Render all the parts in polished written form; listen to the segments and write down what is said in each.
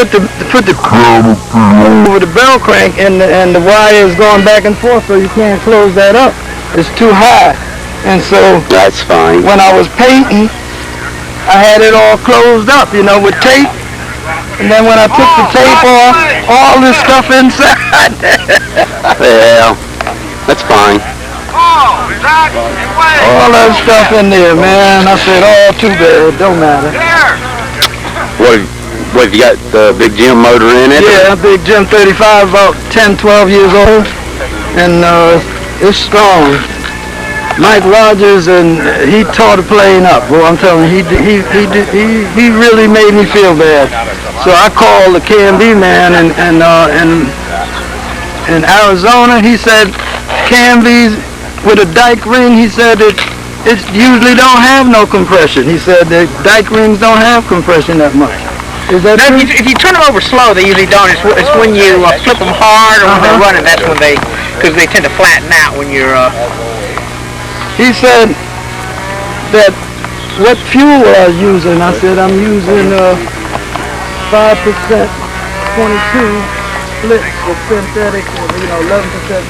put the over the bell crank, and the wire is going back and forth, so you can't close that up. It's too high. And so that's fine. When I was painting, I had it all closed up, you know, with tape. And then when I took the tape off, all this stuff inside. Yeah, that's fine. All that stuff in there, man. I said, oh, too bad. Don't matter. What have you got, the big Jim motor in it? Yeah, big Jim 35, about 10, 12 years old. And it's strong. Mike Rogers, and he tore the plane up. Well, I'm telling you, he really made me feel bad. So I called the K&B man in Arizona. He said K&B's with a dike ring. He said it usually don't have no compression. He said the dike rings don't have compression that much. Is that true? If you turn them over slow, they usually don't. It's when you flip them hard or when they're running. That's when because they tend to flatten out when you're. He said that what fuel I was using. I said I'm using 5% 22 split with synthetic, 11%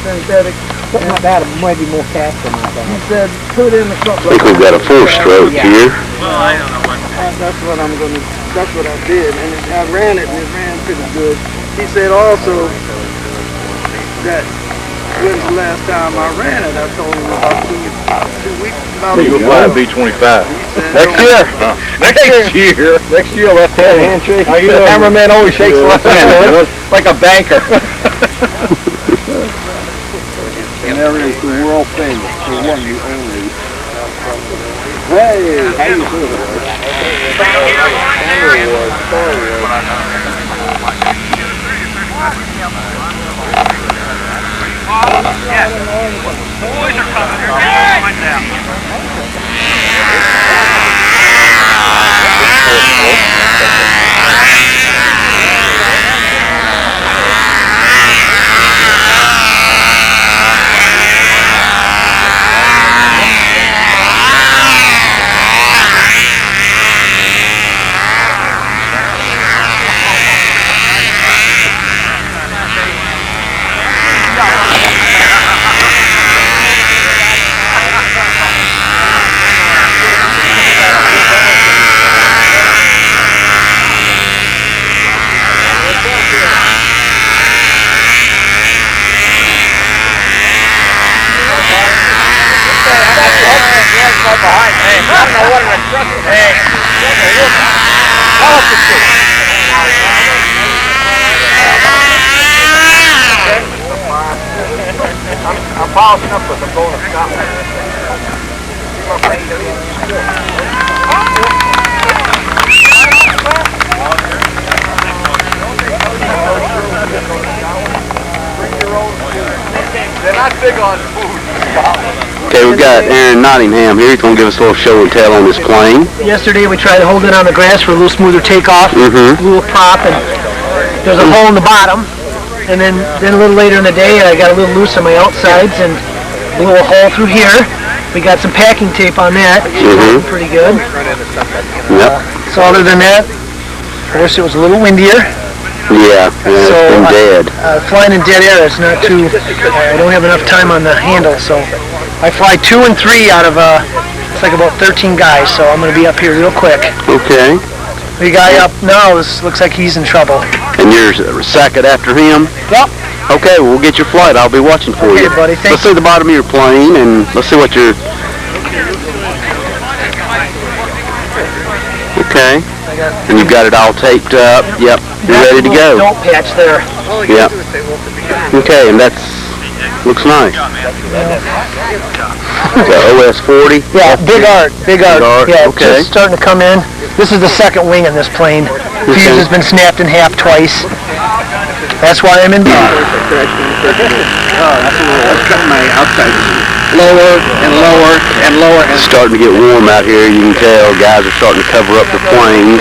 synthetic. Something like that, maybe more cash than that. He said put in a couple. I think we've got a 4-stroke here. Well, I don't know what. That's what I'm gonna. That's what I did, and I ran it, and it ran pretty good. He said also that. When's the last time I ran it? I told him about 2 weeks ago. You'll fly a B-25. Next year. Next year, left hand. Handshake. The cameraman always shakes the left hand. Like a banker. And there is the world famous, the one you only. Hey, how you doing? Yes. Boys are coming. They're going down. I'm polishing up with them going to Scotland. They're not big on food. Okay, we've got Aaron Nottingham here. He's going to give us a little show and tell on this plane. Yesterday we tried to hold it on the grass for a little smoother takeoff, a little prop, and there's a hole in the bottom. And then a little later in the day, I got a little loose on my outsides and a little hole through here. We got some packing tape on that, which is pretty good. Yep. So other than that, of course it was a little windier. Yeah, it's been dead. Flying in dead air, it's not too, I don't have enough time on the handle, so I fly 2 and 3 out of, it's like about 13 guys, so I'm going to be up here real quick. Okay. The guy up now looks like he's in trouble. And you're second after him? Yep. Okay, well, we'll get your flight. I'll be watching for you. Okay, buddy, thanks. Let's see the bottom of your plane, and let's see what you're... Okay. And you've got it all taped up. Yep. You're ready to go. Don't patch there. Yep. Okay, and that's... looks nice. The OS 40? Yeah, big art. Yeah, okay. Just starting to come in. This is the second wing in this plane. The fuse has been snapped in half twice. That's why I'm in bottom. Lower and lower and lower. It's starting to get warm out here. You can tell guys are starting to cover up the planes.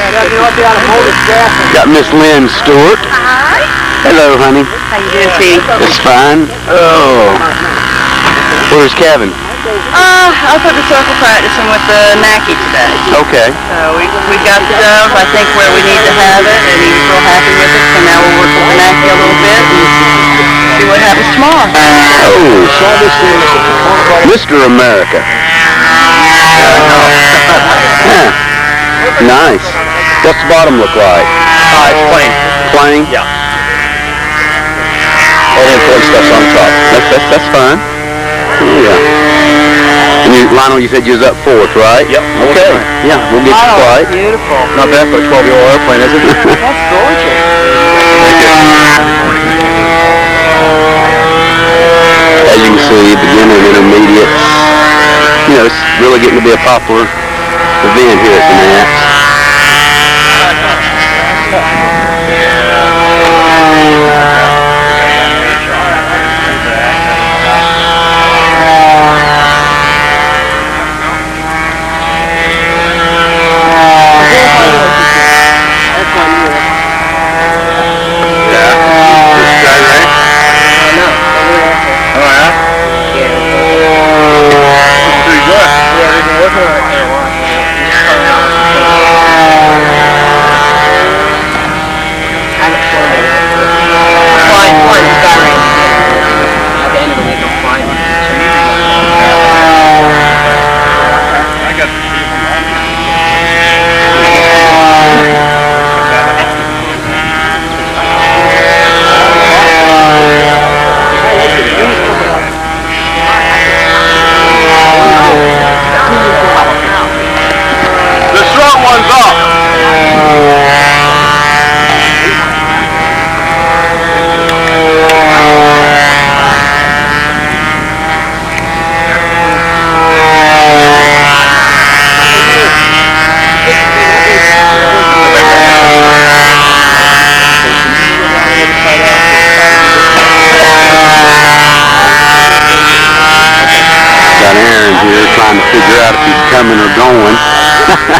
Got Miss Lynn Stewart. Hi. Hello, honey. How you doing, T? It's fine. Oh. Where's Kevin? I took a circle practicing with the NACI today. Okay. So we got stuff, I think, where we need to have it, and he was real happy with it. So now we'll work with the NACI a little bit and see what happens tomorrow. Oh, Mr. America. Nice. What's the bottom look like? It's plain. Plain? Yeah. All the important stuff's on top. That's fine. Yeah. And Lionel, you said you was up 4th, right? Yep. Okay. Yeah, we'll get you quiet. Beautiful. Not bad for a 12-year-old airplane, is it? That's gorgeous. As you can see, beginner and intermediate. You know, it's really getting to be a popular event here at the NATS. Coming or going.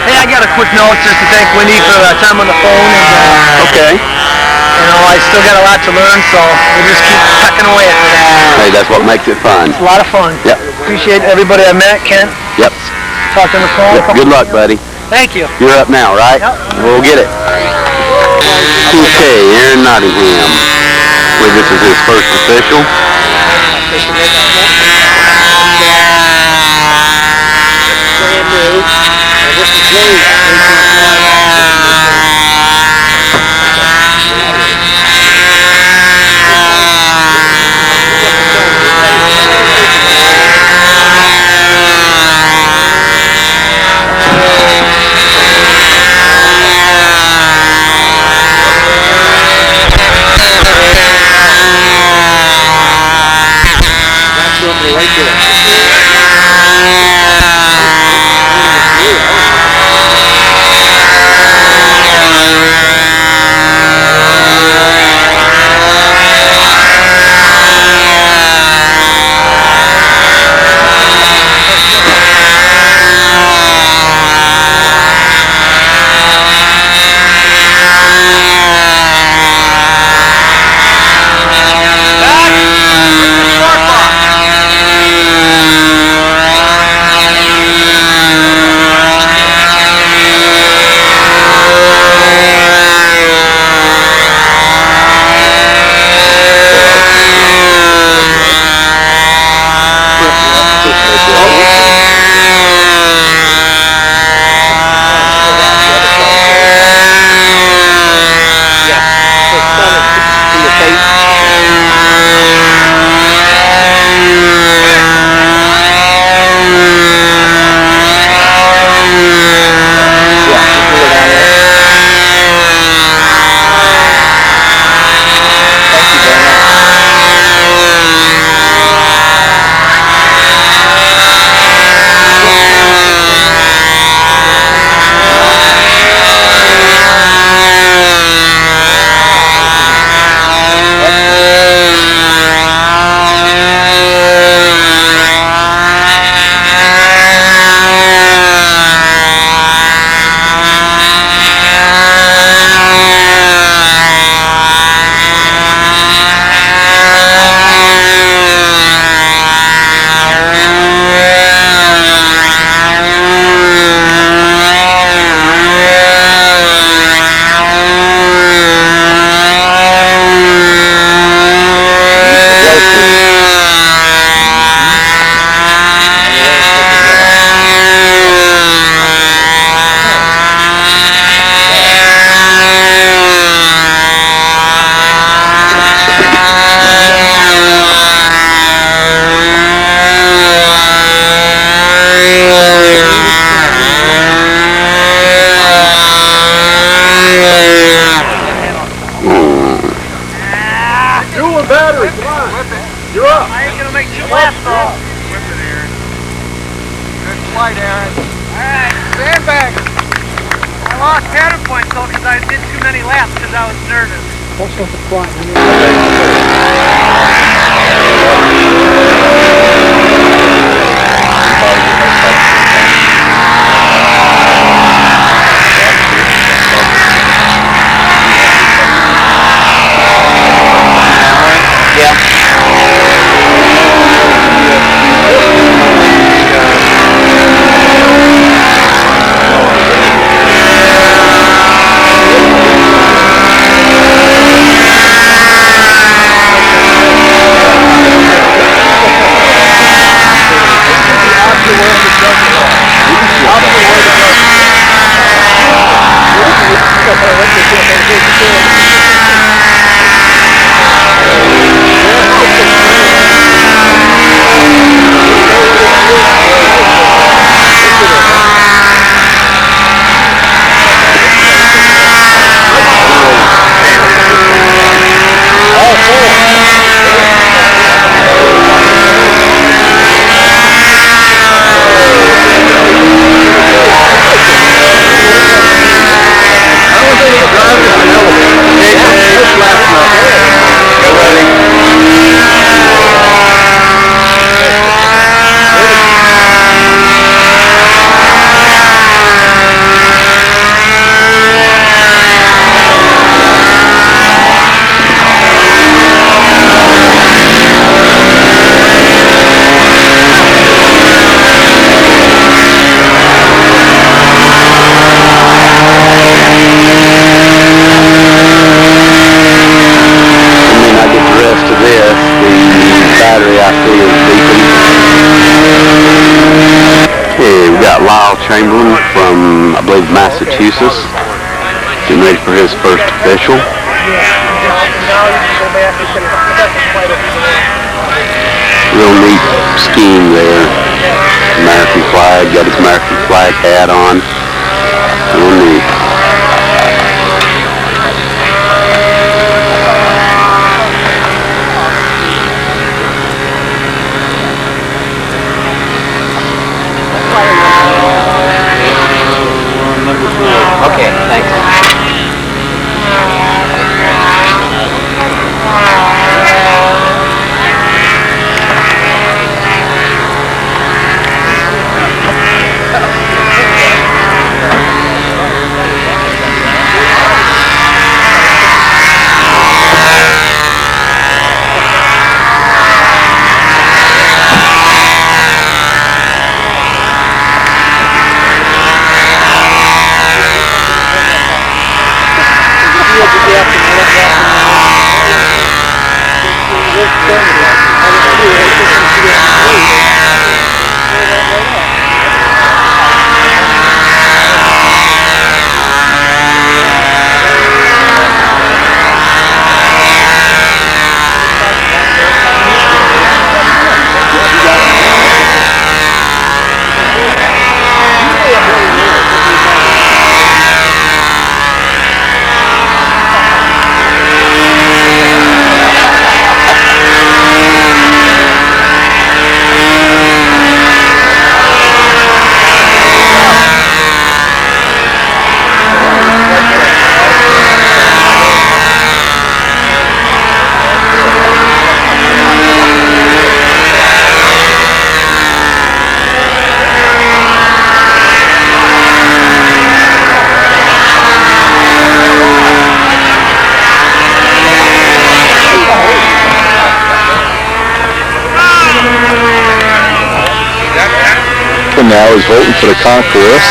Hey, I got a quick note just to thank Winnie for time on the phone. And, okay. You know, I still got a lot to learn, so we'll just keep tucking away at it. Hey, that's what makes it fun. It's a lot of fun. Yep. Appreciate everybody I met, Kent. Yep. Talked on the phone. Yep. Good luck, buddy. Thank you. You're up now, right? Yep. We'll get it. Okay, Aaron Nottingham. I believe this is his first official. flight, Aaron. Alright. Sandbag. I lost pattern points though because I did too many laps because I was nervous. That's what the flight. Chamberlain from, I believe, Massachusetts, getting ready for his first official. Real neat skiing there. American flag, got his American flag hat on. Real neat. Okay, thanks. Now is voting for the concourse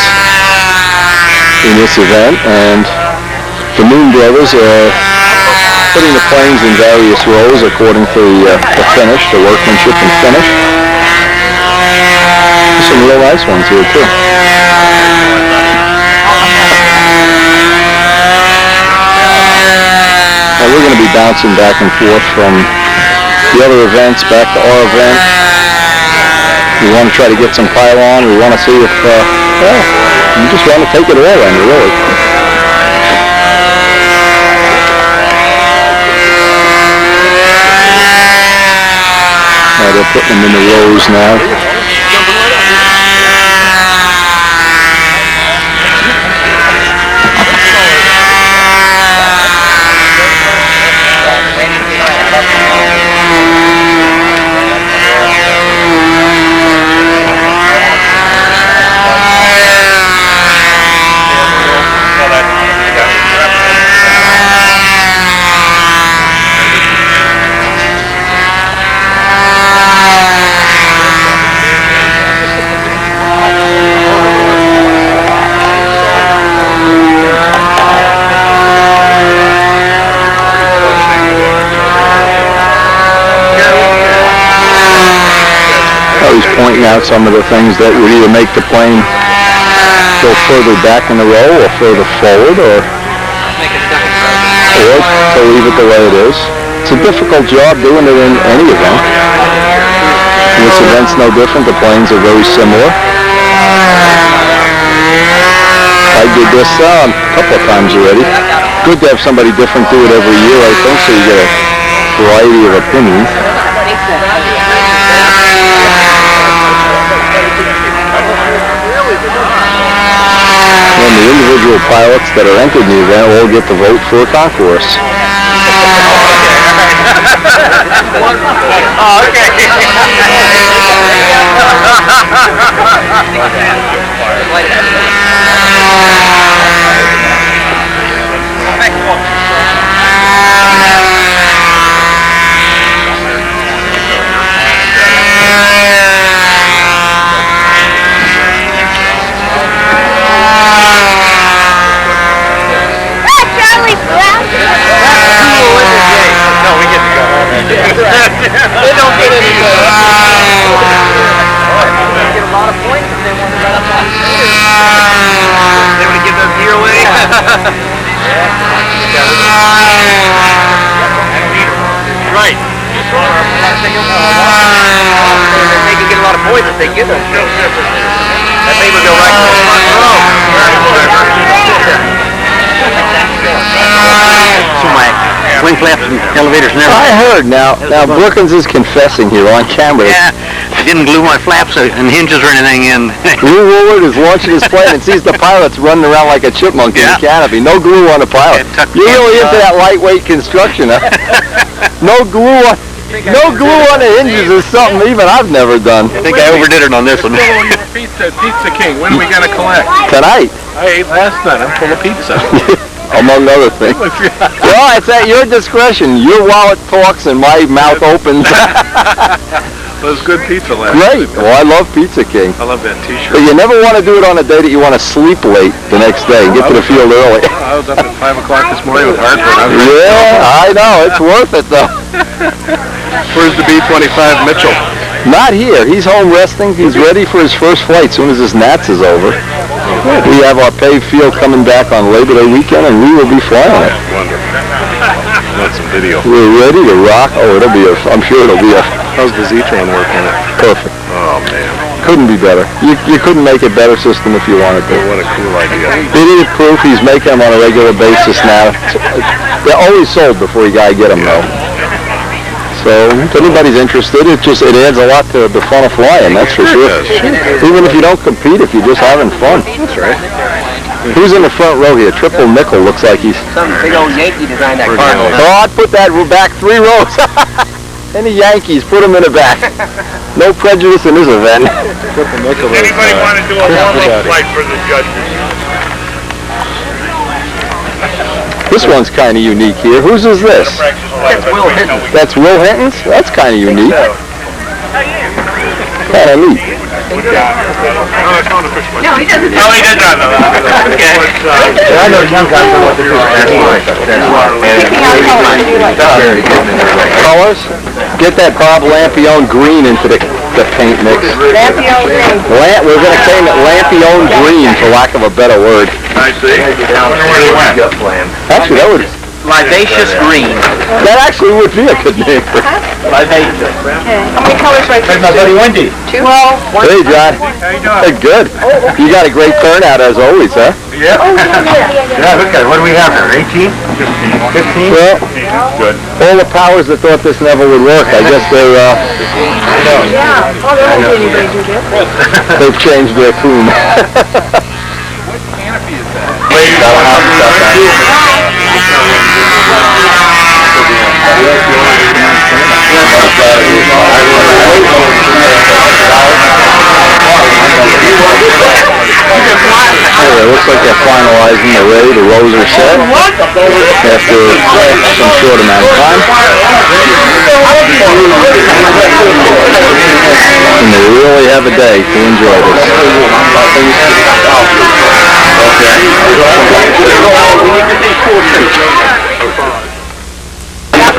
in this event, and the Moon Brothers are putting the planes in various rows according to the finish, the workmanship and finish. There's some real nice ones here too. Now we're going to be bouncing back and forth from the other events back to our event. We want to try to get some pylon. We want to see if, well, you just want to take it all in, really. Now they're putting them in the rows now. pointing out some of the things that would either make the plane go further back in the row or further forward, or to leave it the way it is. It's a difficult job doing it in any event. This event's no different. The planes are very similar. I did this a couple of times already. Good to have somebody different do it every year, I think, so you get a variety of opinions. And the individual pilots that are entered in the event all get to vote for a concourse. Oh, okay. They don't get any more. They get a lot of points if they want to run up on speed. They want to give their gear away? Right. They can get a lot of points if they give them. That made me go right to the front row. So my wing flaps and elevators and everything. I heard. Now Brookins is confessing here on camera. Yeah, I didn't glue my flaps and hinges or anything in. Lou Woolard is launching his plane and sees the pilots running around like a chipmunk in the canopy. No glue on the pilot. You're really into that lightweight construction, huh? No glue on the hinges is something even I've never done. I think I overdid it on this one. Pizza King, when are we going to collect? Tonight. I ate last night. I'm full of pizza. Among other things. Well, it's at your discretion. Your wallet talks and my mouth opens. It was good pizza last night. Great. Well, I love Pizza King. I love that t-shirt. But you never want to do it on a day that you want to sleep late the next day and get to the field early. I was up at 5 o'clock this morning with heartburn. Yeah, I know. It's worth it, though. Where's the B-25 Mitchell? Not here. He's home resting. He's ready for his first flight as soon as his NATS is over. We have our paved field coming back on Labor Day weekend, and we will be flying it. Wonderful. Want some video. We're ready to rock. Oh, I'm sure it'll be a... How's the Z-Tron working it? Perfect. Oh, man. Couldn't be better. You couldn't make a better system if you wanted to. What a cool idea. Idiot-proof. He's making them on a regular basis now. They're always sold before you gotta get them, though. So, if anybody's interested, it adds a lot to the fun of flying, that's for sure. Even if you don't compete, if you're just having fun. That's right. Who's in the front row here? Triple Nickel looks like he's... Some big old Yankee designed that car. Oh, I'd put that back 3 rows. Any Yankees, put them in the back. No prejudice in this event. Triple Nickel. Does anybody want to do a warm-up flight for the judges? This one's kind of unique here. Whose is this? That's Will Hinton. That's Will Hinton's? That's kind of unique. Kind of neat. No, he doesn't. No, he does not know that. Okay. I know you guys know what to do. Colors? Get that Bob Lampione green into the paint mix. Lampione green. We're going to claim it Lampione green, for lack of a better word. I see. Actually, that would... Libacious green. That actually would be a good name. Libacious. How many colors right there? My buddy Wendy. 2. Hey, John. How you doing? Hey, good. You got a great turnout as always, huh? Yeah. Yeah, look at it. What do we have there? 18? 15? Well, Good. all the powers that thought this never would work, I guess they're, Yeah. Oh, there won't be anybody do this. they've changed their tune. What canopy is Anyway, it looks like they're finalizing the ready. The rows are set after some short amount of time. And they really have a day to enjoy this. Okay.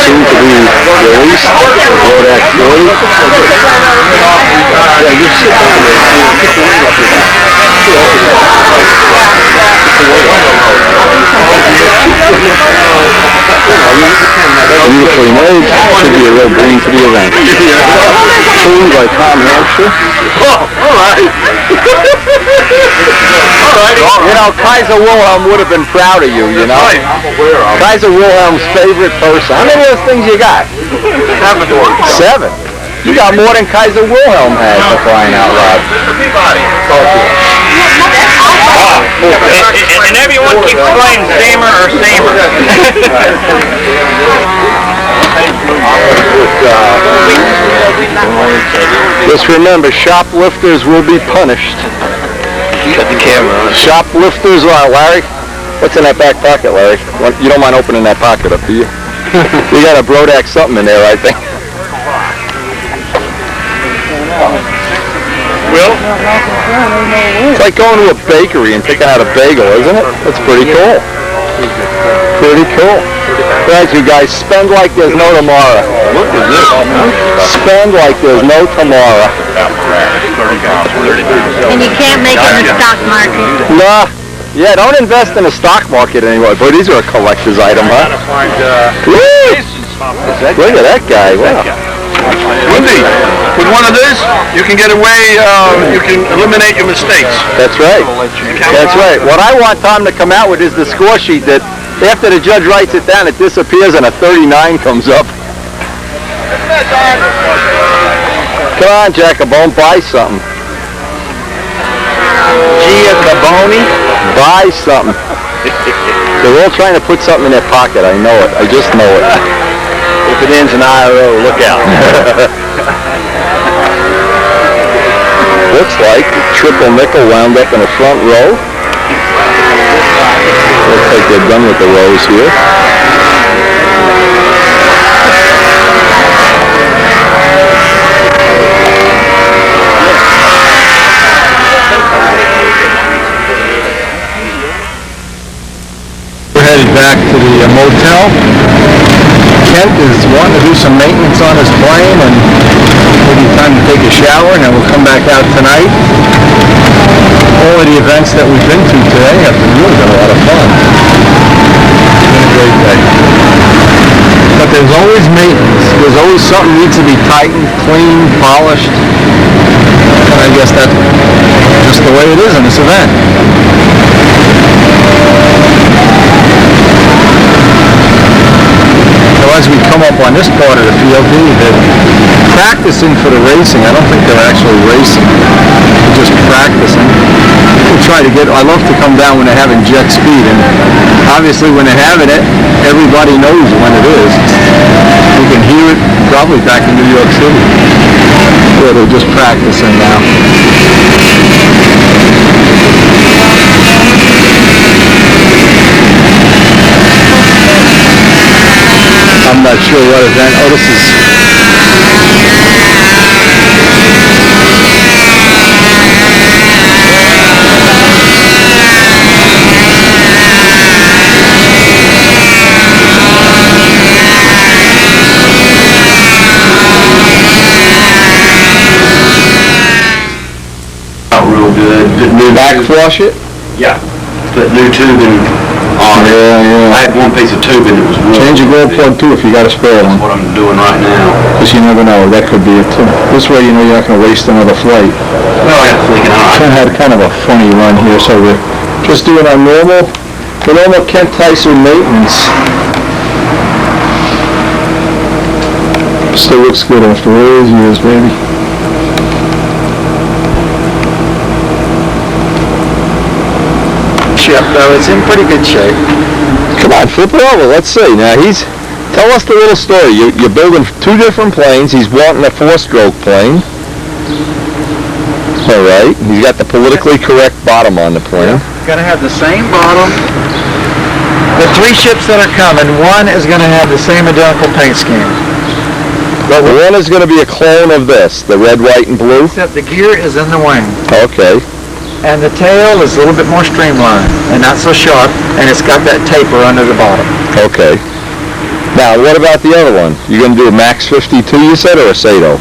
Soon to be released. Rodak 40. Yeah, you sit down there. Beautifully made. Should be a real green for the event. Tuned by Tom Hampshire. Oh, all right. You know, Kaiser Wilhelm would have been proud of you, you know. Kaiser Wilhelm's favorite person. How many of those things you got? 7. You got more than Kaiser Wilhelm has, for crying out loud. And everyone keeps saying Samer or Samer. Just remember, shoplifters will be punished. Got the camera on. Shoplifters, Larry? What's in that back pocket, Larry? You don't mind opening that pocket up, do you? You got a Brodak something in there, I think. Will? It's like going to a bakery and picking out a bagel, isn't it? That's pretty cool. Pretty cool. Thank you, guys. Spend like there's no tomorrow. What is this? Spend like there's no tomorrow. And you can't make it in the stock market. Nah. Yeah, don't invest in the stock market anymore. Boy, these are a collector's item, huh? Woo! Look at that guy. Wow. Wendy, with one of this, you can get away, you can eliminate your mistakes. That's right. That's right. What I want Tom to come out with is the score sheet that after the judge writes it down, it disappears and a 39 comes up. Come on, Jacobone, buy something. Giacaboni, buy something. They're all trying to put something in their pocket. I know it. I just know it. If it ends in IRO, look out. Looks like triple nickel wound up in the front row. Looks like they're done with the rows here. We're headed back to the motel. Kent is wanting to do some maintenance on his plane and maybe time to take a shower, and then we'll come back out tonight. All of the events that we've been to today have really been a lot of fun. It's been a great day. But there's always maintenance. There's always something needs to be tightened, cleaned, polished. And I guess that's just the way it is in this event. As we come up on this part of the field, they're practicing for the racing. I don't think they're actually racing. They're just practicing. We'll try to I love to come down when they're having jet speed, and obviously when they're having it, everybody knows when it is. You can hear it probably back in New York City, where they're just practicing now. I'm not sure what event. Oh, this is... Not real good. New back flush it? Yeah. Put new tubing on it. Yeah. I had one piece of tubing that was real. Change your glow plug too if you got a spare one. That's what I'm doing right now. Because you never know, that could be it too. This way you know you're not going to waste another flight. Well, I got flicking on. Ken had kind of a funny run here, so we're just doing our normal Kent Tyson maintenance. Still looks good after all those years, baby. Though it's in pretty good shape. Come on, flip it over. Let's see. Now tell us the little story. You're building 2 different planes. He's wanting a 4-stroke plane. All right. He's got the politically correct bottom on the plane. Going to have the same bottom. The 3 ships that are coming, one is going to have the same identical paint scheme. But one is going to be a clone of this, the red, white, and blue? Except the gear is in the wing. Okay. And the tail is a little bit more streamlined and not so sharp, and it's got that taper under the bottom. Okay. Now, what about the other one? You're going to do a Max 52, you said, or a Sato?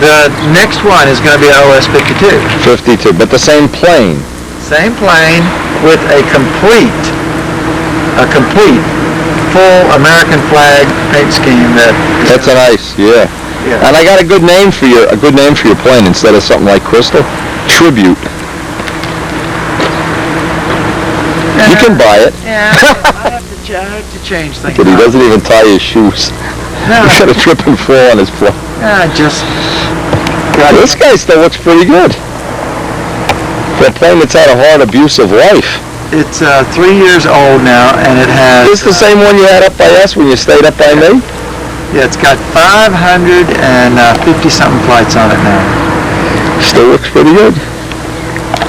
The next one is going to be OS 52. 52, but the same plane. Same plane with a complete full American flag paint scheme. That's a nice, yeah. And I got a good name for your plane instead of something like Crystal. Tribute. You can buy it. Yeah, I have to change things. But he doesn't even tie his shoes. No. He's got a trip and fall on his plane. This guy still looks pretty good. For a plane that's had a hard, abusive life. It's 3 years old now, and it has... Is this the same one you had up by us when you stayed up by me? Yeah, it's got 550-something flights on it now. Still looks pretty good.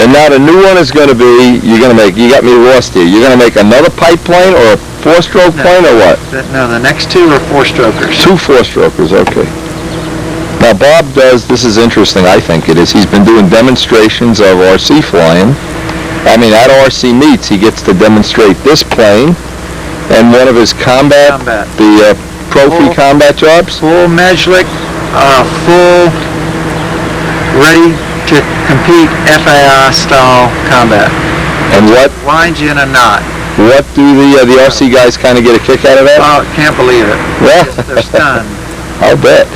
And now the new one is going to be, you got me lost here, you're going to make another pipe plane or a 4-stroke plane or what? No, the next 2 are 4-strokers. 2 4-strokers, okay. Now Bob this is interesting, I think it is, he's been doing demonstrations of RC flying. I mean, at RC meets, he gets to demonstrate this plane and one of his combat. The Profi combat jobs. Full Majlik, full ready to compete FAI style combat. And what winds you in a knot. What do the RC guys kind of get a kick out of that? Oh, can't believe it. Yeah. They're stunned. I'll bet.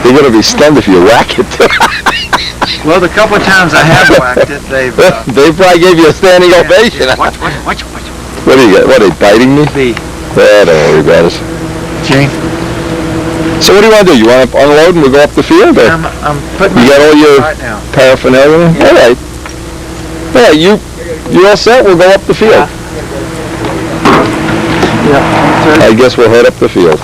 They're going to be stunned if you whack it. Well, the couple of times I have whacked it, they probably gave you a standing ovation. Yeah. Watch. What do you got? What, are they biting me? B. Don't worry about it. Gene? So what do you want to do? You want to unload and we'll go up the field? Or? I'm putting you got all your right now. paraphernalia? Yeah. All right. Yeah, you all set? We'll go up the field. Yeah. I guess we'll head up the field.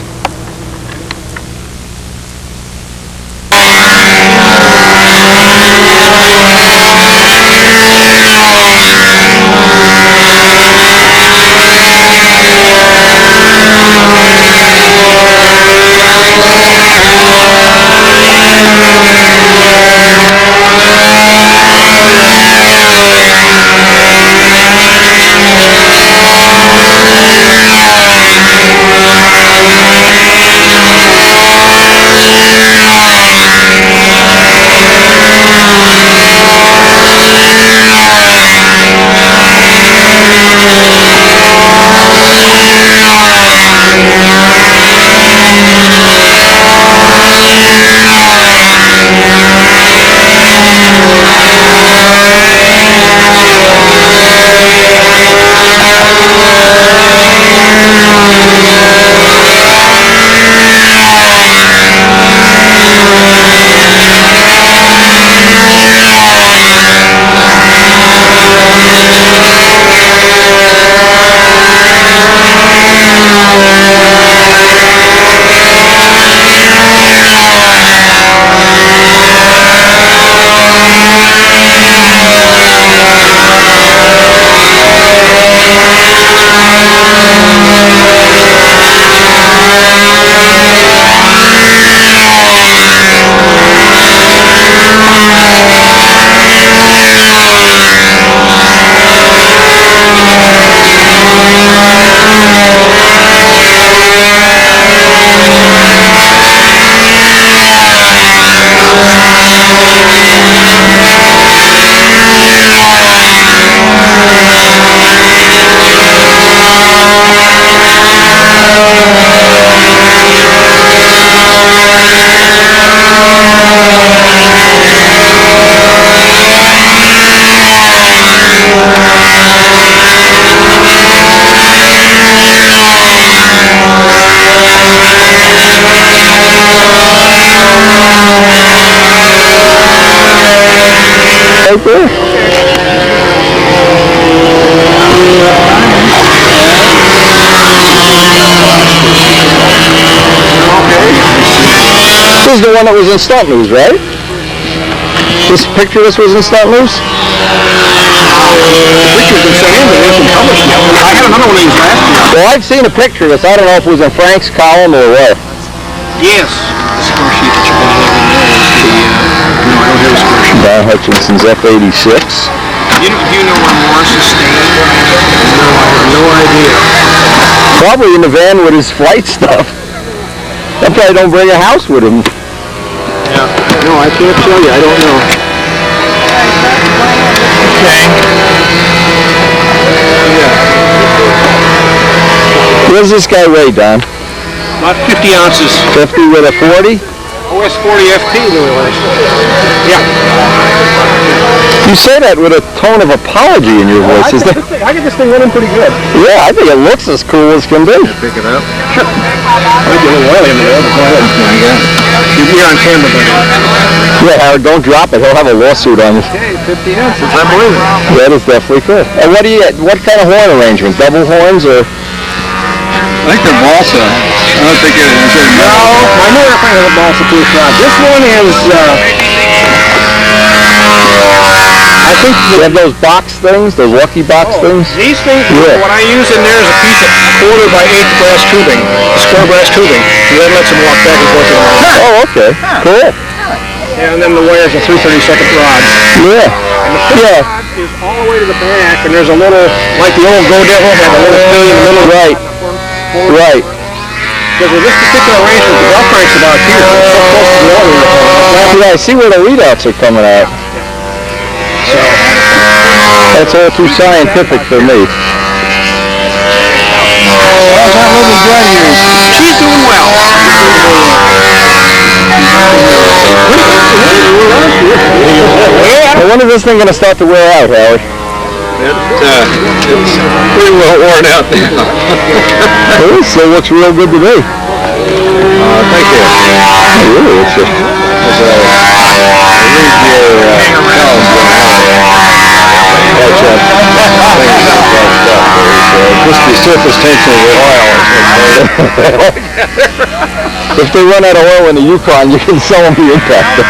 Right there. This is the one that was in Stunt News, right? This picture this was in St. Louis? The picture's been sent in, but it isn't published yet. I had another one of these last year. Well, I've seen a picture of this. I don't know if it was in Frank's column or where. Yes. The score sheet that you're going to look at there is the, no, I don't have a score sheet. Don Hutchinson's F-86. Do you know where Morris is staying? No, I have no idea. Probably in the van with his flight stuff. That probably don't bring a house with him. Yeah. No, I can't tell you. I don't know. Okay. Where's this guy weigh, Don? About 50 ounces. 50 with a 40? OS 40 FT, yeah. You say that with a tone of apology in your voice. Is that? I get this thing running pretty good. Yeah, I think it looks as cool as can be. Pick it up. Sure. Might be a little oily in there, but go ahead. You're on camera, buddy. Yeah, Howard, don't drop it. He'll have a lawsuit on you. Okay, 50 ounces. I believe it. That is definitely cool. And what kind of horn arrangement? Double horns or? I think they're balsa. I don't think it is. No, I know they're kind of a balsa piece rod. This one is, I think you have those box things, those lucky box things? These things, yeah. What I use in there is a piece of 1/4 by 8 brass tubing, square brass tubing. So that lets them walk back and forth. Oh, okay. Cool. And then the wires are 3/32 rods. Yeah. And the fifth rod is all the way to the back, and there's a little, like the old Go Devil had a little thing in the middle. Right. Right. Because with this particular arrangement, the bell crank's about here. It's so close to the other. Yeah, I see where the readouts are coming out. So that's all too scientific for me. How's that little Jenny? She's doing well. Well, when is this thing going to start to wear out, Howard? It's pretty well worn out now. It still looks real good to me. Thank you. Really, it's read your just the surface tension of the oil. If they run out of oil in the Yukon, you can sell them the impact.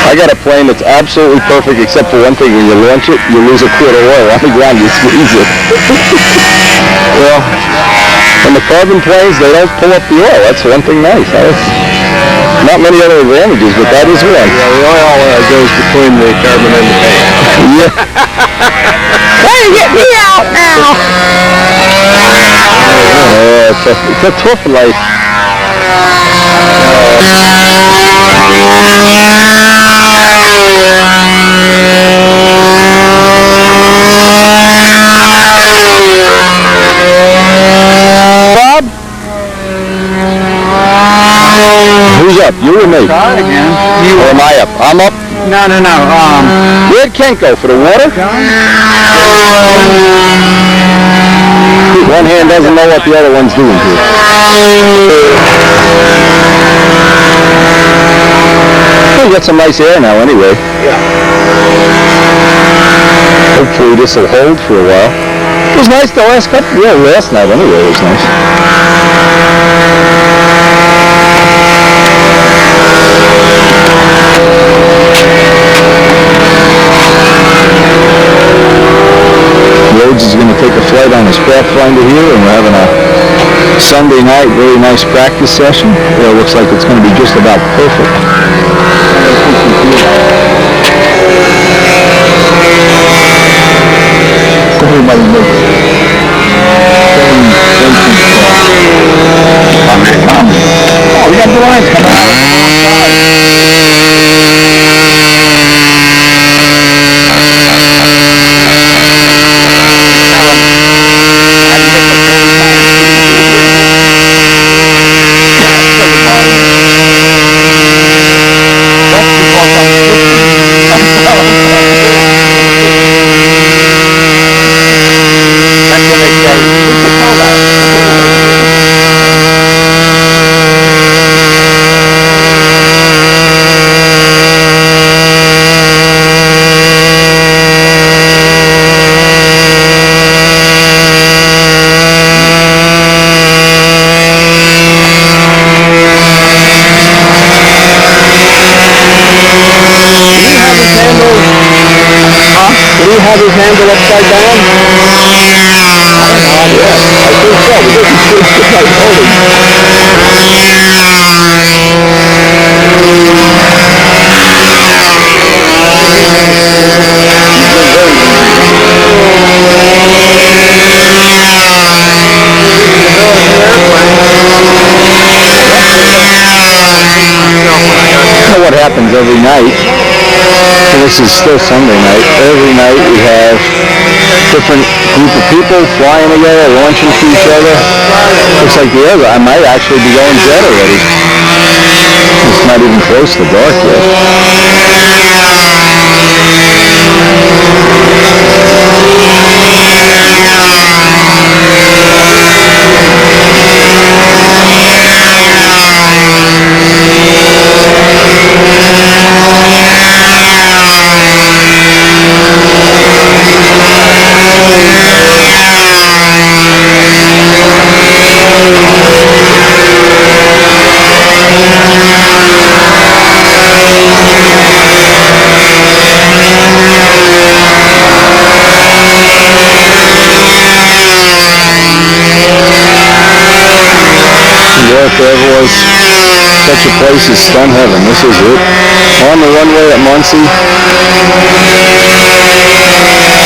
I got a plane that's absolutely perfect except for one thing. When you launch it, you lose a quart of oil. On the ground, you squeeze it. Well, and the carbon planes, they don't pull up the oil. That's one thing nice. Not many other advantages, but that is one. Yeah, the oil goes between the carbon and the paint. Yeah. Hey, get me out now! It's a tough life. Bob? Who's up? You or me? Start again. Or am I up? I'm up. No. Where'd Kent go? For the water? One hand doesn't know what the other one's doing here. We'll get some nice air now anyway. Yeah. Hopefully this will hold for a while. It was nice the last night anyway. It was nice. Rhodes is going to take a flight on his Pathfinder here, and we're having a Sunday night, really nice practice session. It looks like it's going to be just about perfect. Everybody looks. Oh, we got the lines coming out. What happens every night, and this is still Sunday night, every night we have different group of people flying together, launching to each other. Looks like the other, I might actually be going jet already. It's not even close to dark yet. If there ever was such a place as stunt heaven, this is it. On the runway at Muncie,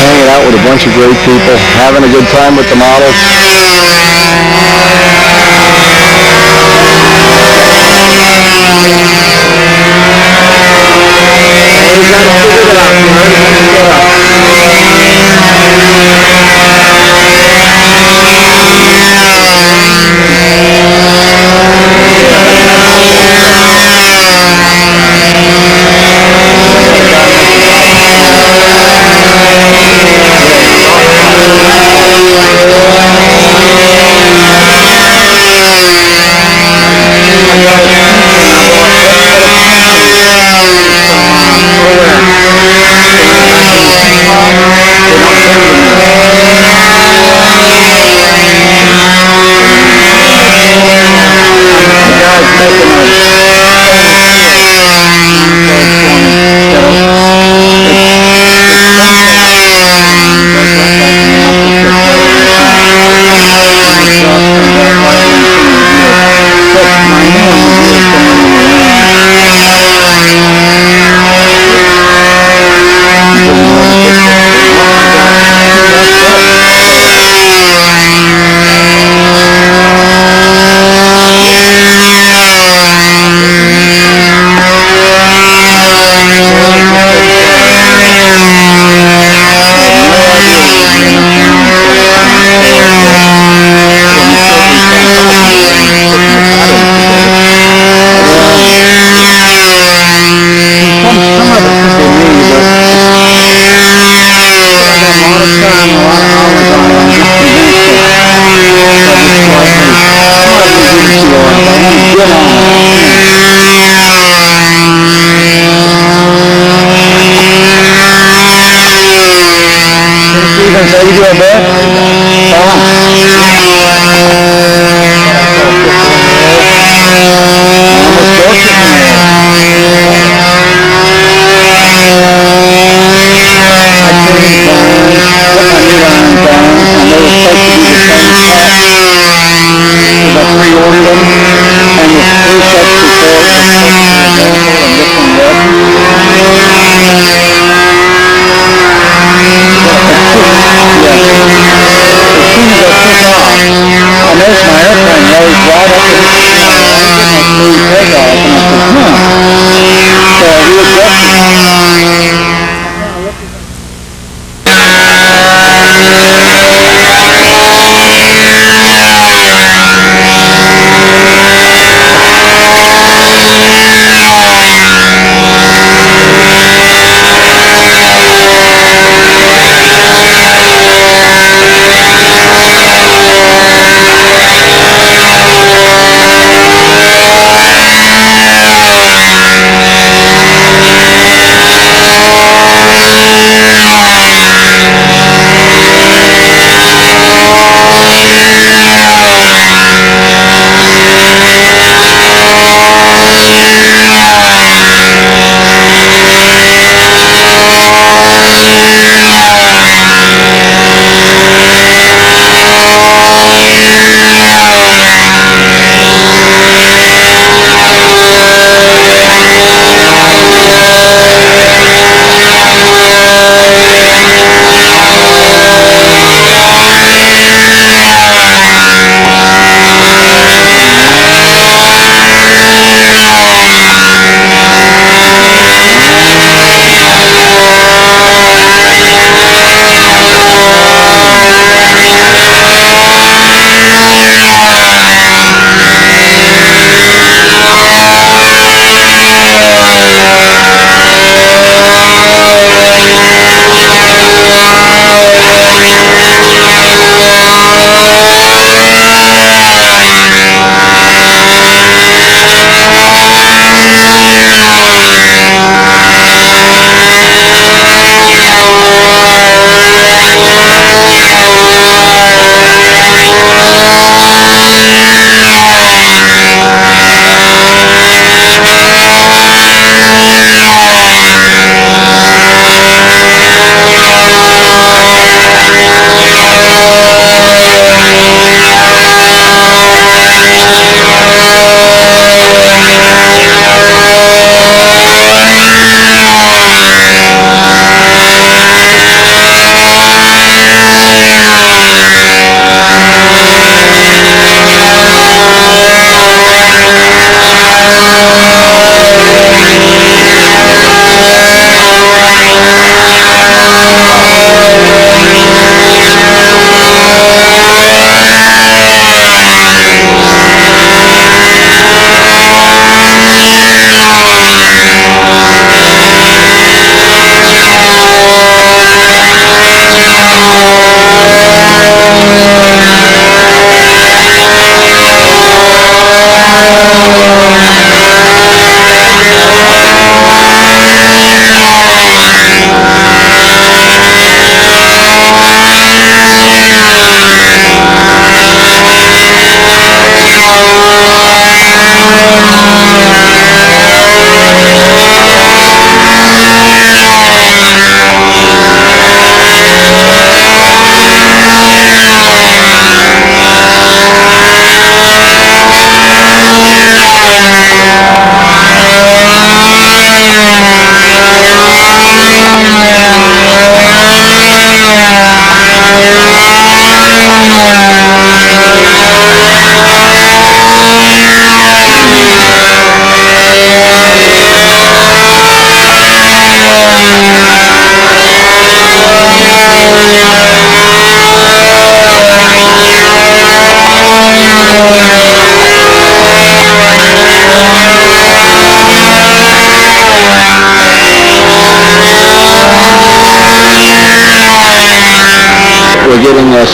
hanging out with a bunch of great people, having a good time with the models.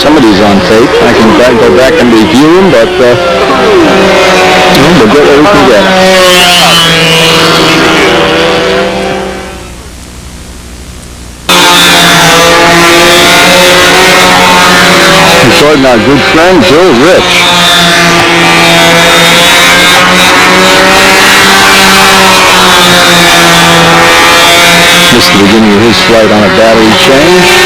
some of these on tape. I can go back and review them, but we'll get what we can get. Recording our good friend Joe Rich. This is the beginning of his flight on a battery change.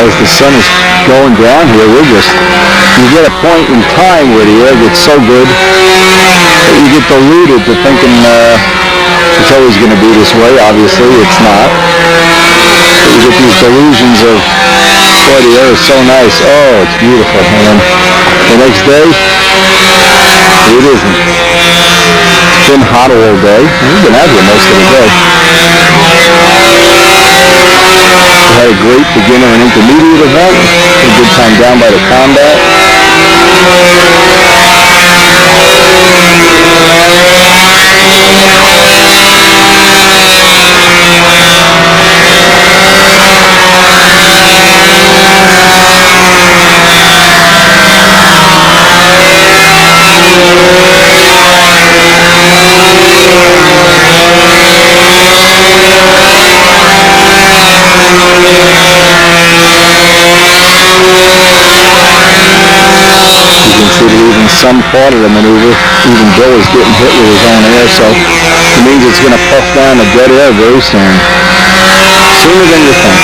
As the sun is going down here, you get a point in time where the air gets so good that you get deluded to thinking it's always going to be this way. Obviously, it's not. But you get these delusions of, boy, the air is so nice. Oh, it's beautiful. And then the next day, it isn't. It's been hot all day. We've been out here most of the day. We had a great beginner and intermediate event. Had a good time down by the combat. Even some part of the maneuver, even Bill is getting hit with his own air, so it means it's going to puff down the dead air very soon. Sooner than you think.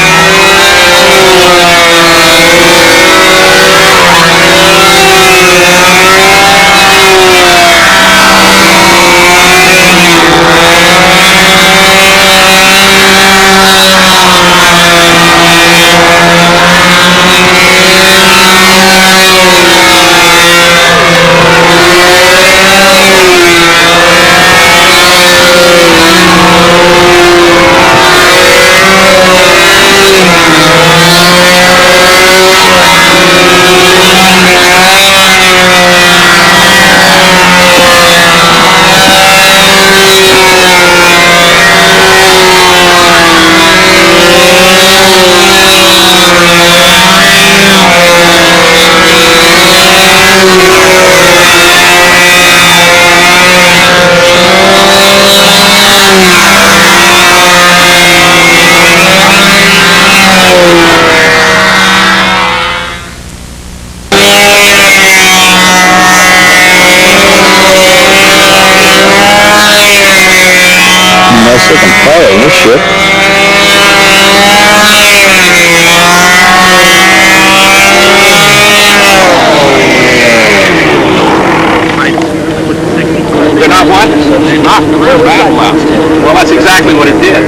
Nice looking fire in this ship. Did not what? Not real bad blast. Well, that's exactly what it did.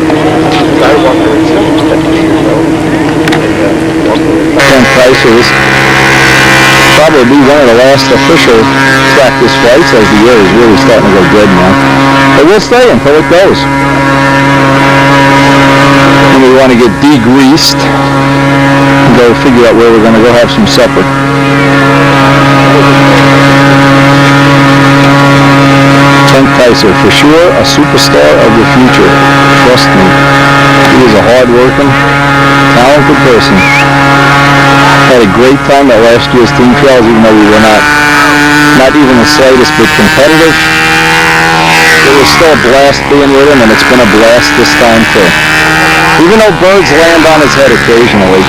Ken Pricer, this probably be one of the last official practice flights as the year is really starting to go good now. But we'll stay until it goes. And we want to get degreased and go figure out where we're going to go have some supper. Ken Pricer, for sure a superstar of the future. Trust me. He is a hard-working, talented person. Had a great time at last year's team trials, even though we were not even the slightest bit competitive. It was still a blast being with him, and it's been a blast this time too. Even though birds land on his head occasionally.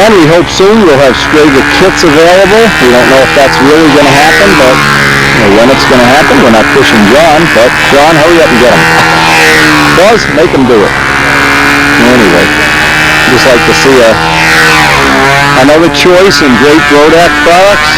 And we hope soon we'll have Strager kits available. We don't know if that's really going to happen, but when it's going to happen, we're not pushing John. But John, hurry up and get them. Buzz, make them do it. Anyway, just like to see another choice in great Rodak products.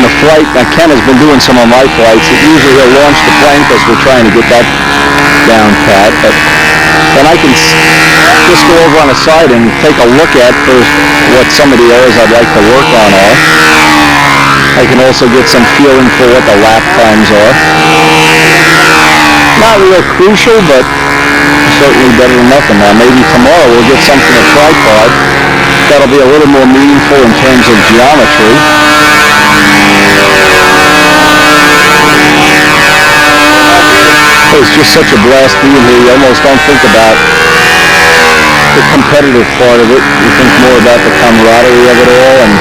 when a flight, now Ken has been doing some of my flights, usually he'll launch the plane because we're trying to get that down pat, but then I can just go over on the side and take a look at first what some of the areas I'd like to work on are. I can also get some feeling for what the lap times are. Not real crucial, but certainly better than nothing. Now maybe tomorrow we'll get something a tripod that'll be a little more meaningful in terms of geometry. It's just such a blast being here. You almost don't think about the competitive part of it. You think more about the camaraderie of it all, and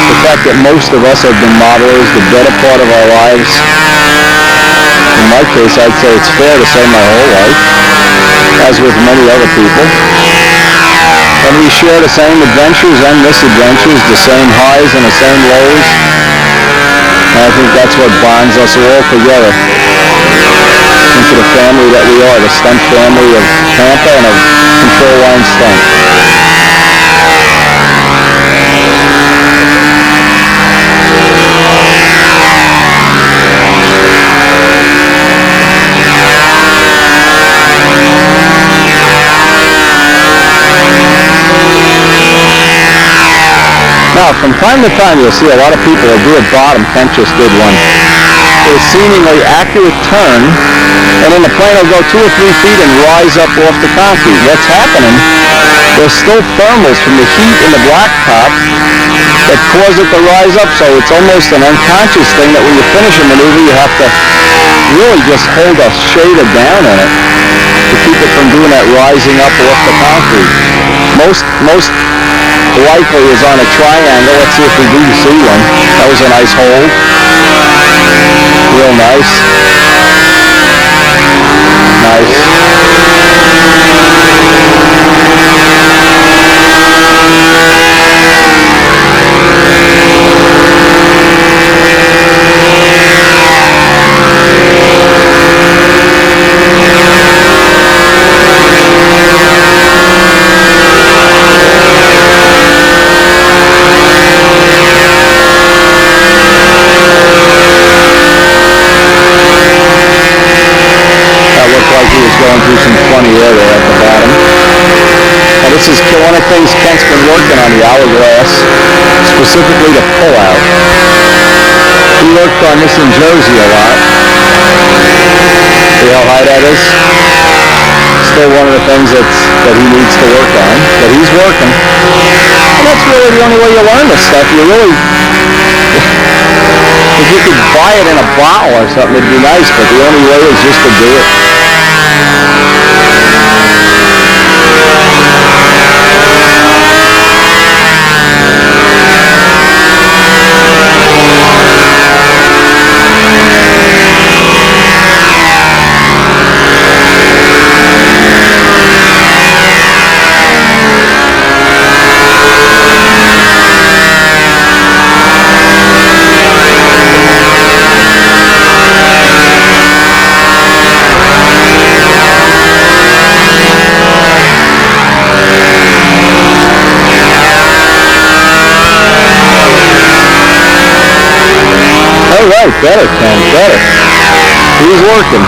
the fact that most of us have been modelers the better part of our lives. In my case, I'd say it's fair to say my whole life, as with many other people. And we share the same adventures and misadventures, the same highs and the same lows. And I think that's what bonds us all together into the family that we are, the stunt family of Tampa and of Control Line Stunt. Now, from time to time, you'll see a lot of people will do a bottom. Kent just did one. A seemingly accurate turn, and then the plane will go 2 or 3 feet and rise up off the concrete. What's happening? There's still thermals from the heat in the blacktop that cause it to rise up, so it's almost an unconscious thing that when you finish a maneuver, you have to really just hold a shader down in it to keep it from doing that rising up off the concrete. Most likely is on a triangle. Let's see if we do see one. That was a nice hold. Real nice. Nice. Going through some funny air there at the bottom. Now this is one of the things Kent's been working on, the hourglass, specifically to pull out. He worked on this in Jersey a lot. See how high that is? Still one of the things that he needs to work on, but he's working. And that's really the only way you learn this stuff. You really, if you could buy it in a bottle or something, it'd be nice, but the only way is just to do it. All right, better, Ken, better. He's working.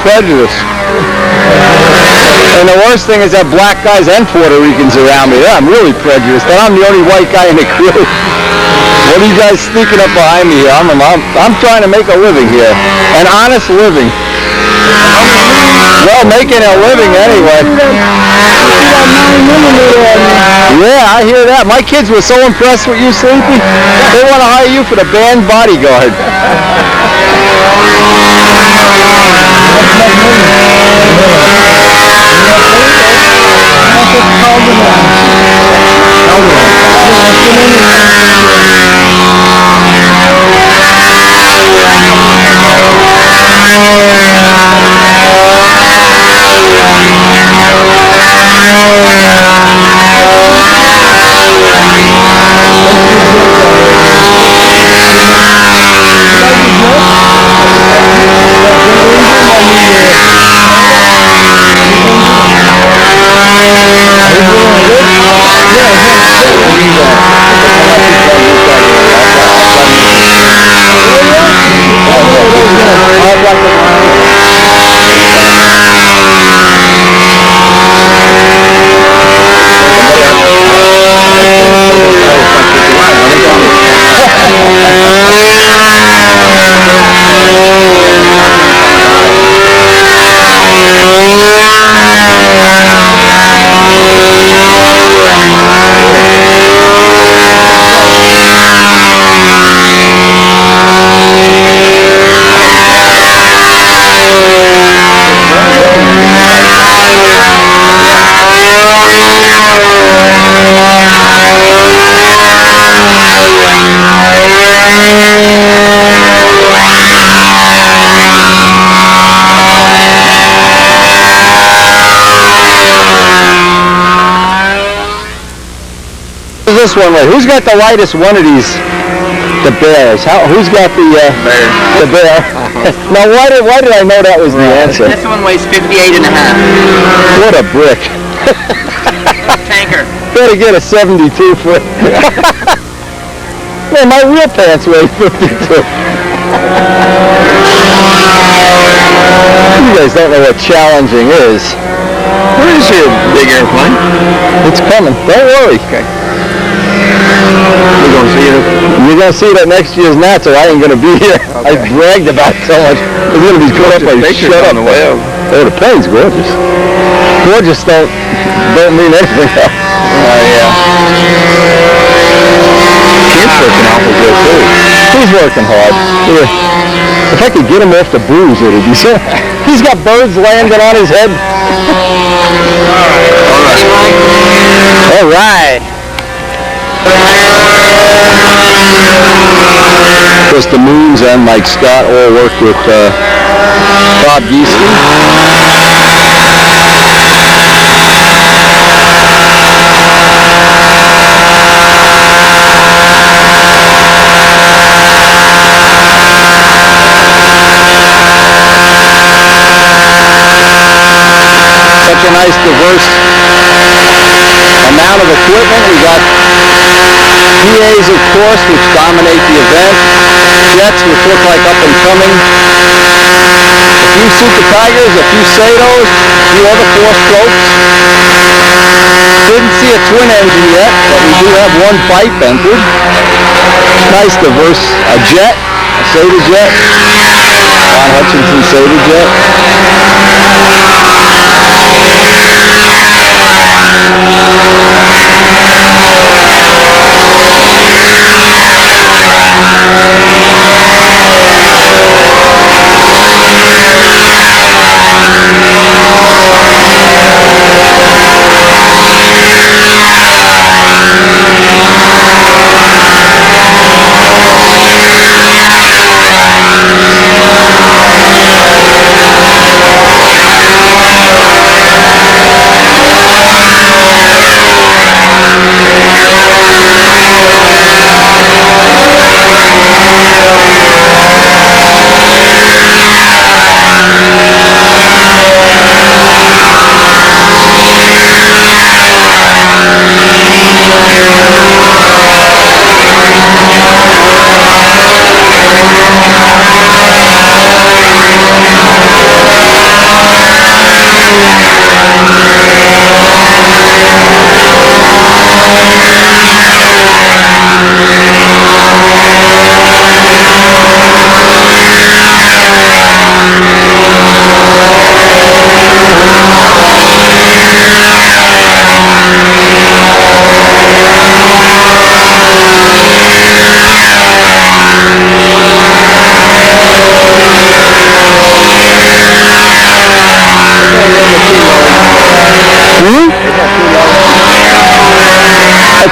prejudice. And the worst thing is that black guys and Puerto Ricans around me. Yeah, I'm really prejudiced. And I'm the only white guy in the crew. What are you guys sneaking up behind me here? I'm trying to make a living here. An honest living. Well, making a living anyway. Yeah, I hear that. My kids were so impressed with you, Sleepy. They want to hire you for the band bodyguard. This one way. Who's got the lightest one of these? The bears. Who's got the bear? The bear. Now, why did I know that was the answer? This one weighs 58 and a half. What a brick. Tanker. Better get a 72 foot. Man, my real pants weigh 52. You guys don't know what challenging is. Where is your big airplane? It's coming. Don't worry. Okay. We're going to see it. You're going to see it at next year's NATS, or I ain't going to be here. Okay. I bragged about it so much. It's going to be good up. Pictures Shut on up. the way over. Oh, the plane's gorgeous. Gorgeous don't mean anything else. Yeah. Kid's working awful good, too. He's working hard. Yeah. If I could get him off the booze, it would be so. He's got birds landing on his head. All right. Of course, the Moons and Mike Scott all worked with Bob Geesley. Such a nice, diverse amount of equipment. We got PAs, of course, which dominate the event. Jets, which look like up and coming. A few Super Tigers, a few Satos, a few other four-strokes. Didn't see a twin engine yet, but we do have one pipe entered. Nice, diverse. A jet, a Sata jet. Ron Hutchinson Sata jet.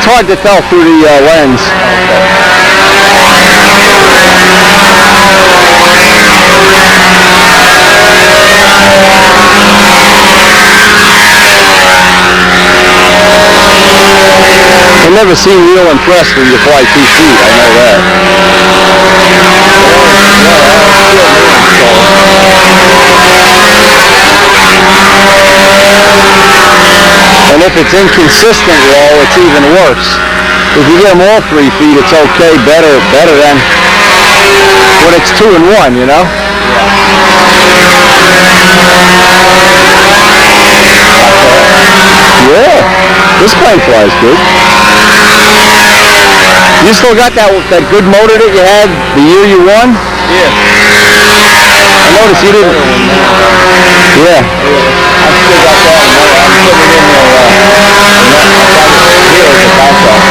It's hard to tell through the lens. You never seem real impressed when you fly 2 feet, I know that. And if it's inconsistent roll, it's even worse. If you get them all 3 feet, it's okay, better than when it's 2 and 1, you know? Yeah, this plane flies good. You still got that good motor that you had the year you won? Yeah. I noticed you didn't. Yeah. I still got that one. I'm putting it in there. Here as a backup.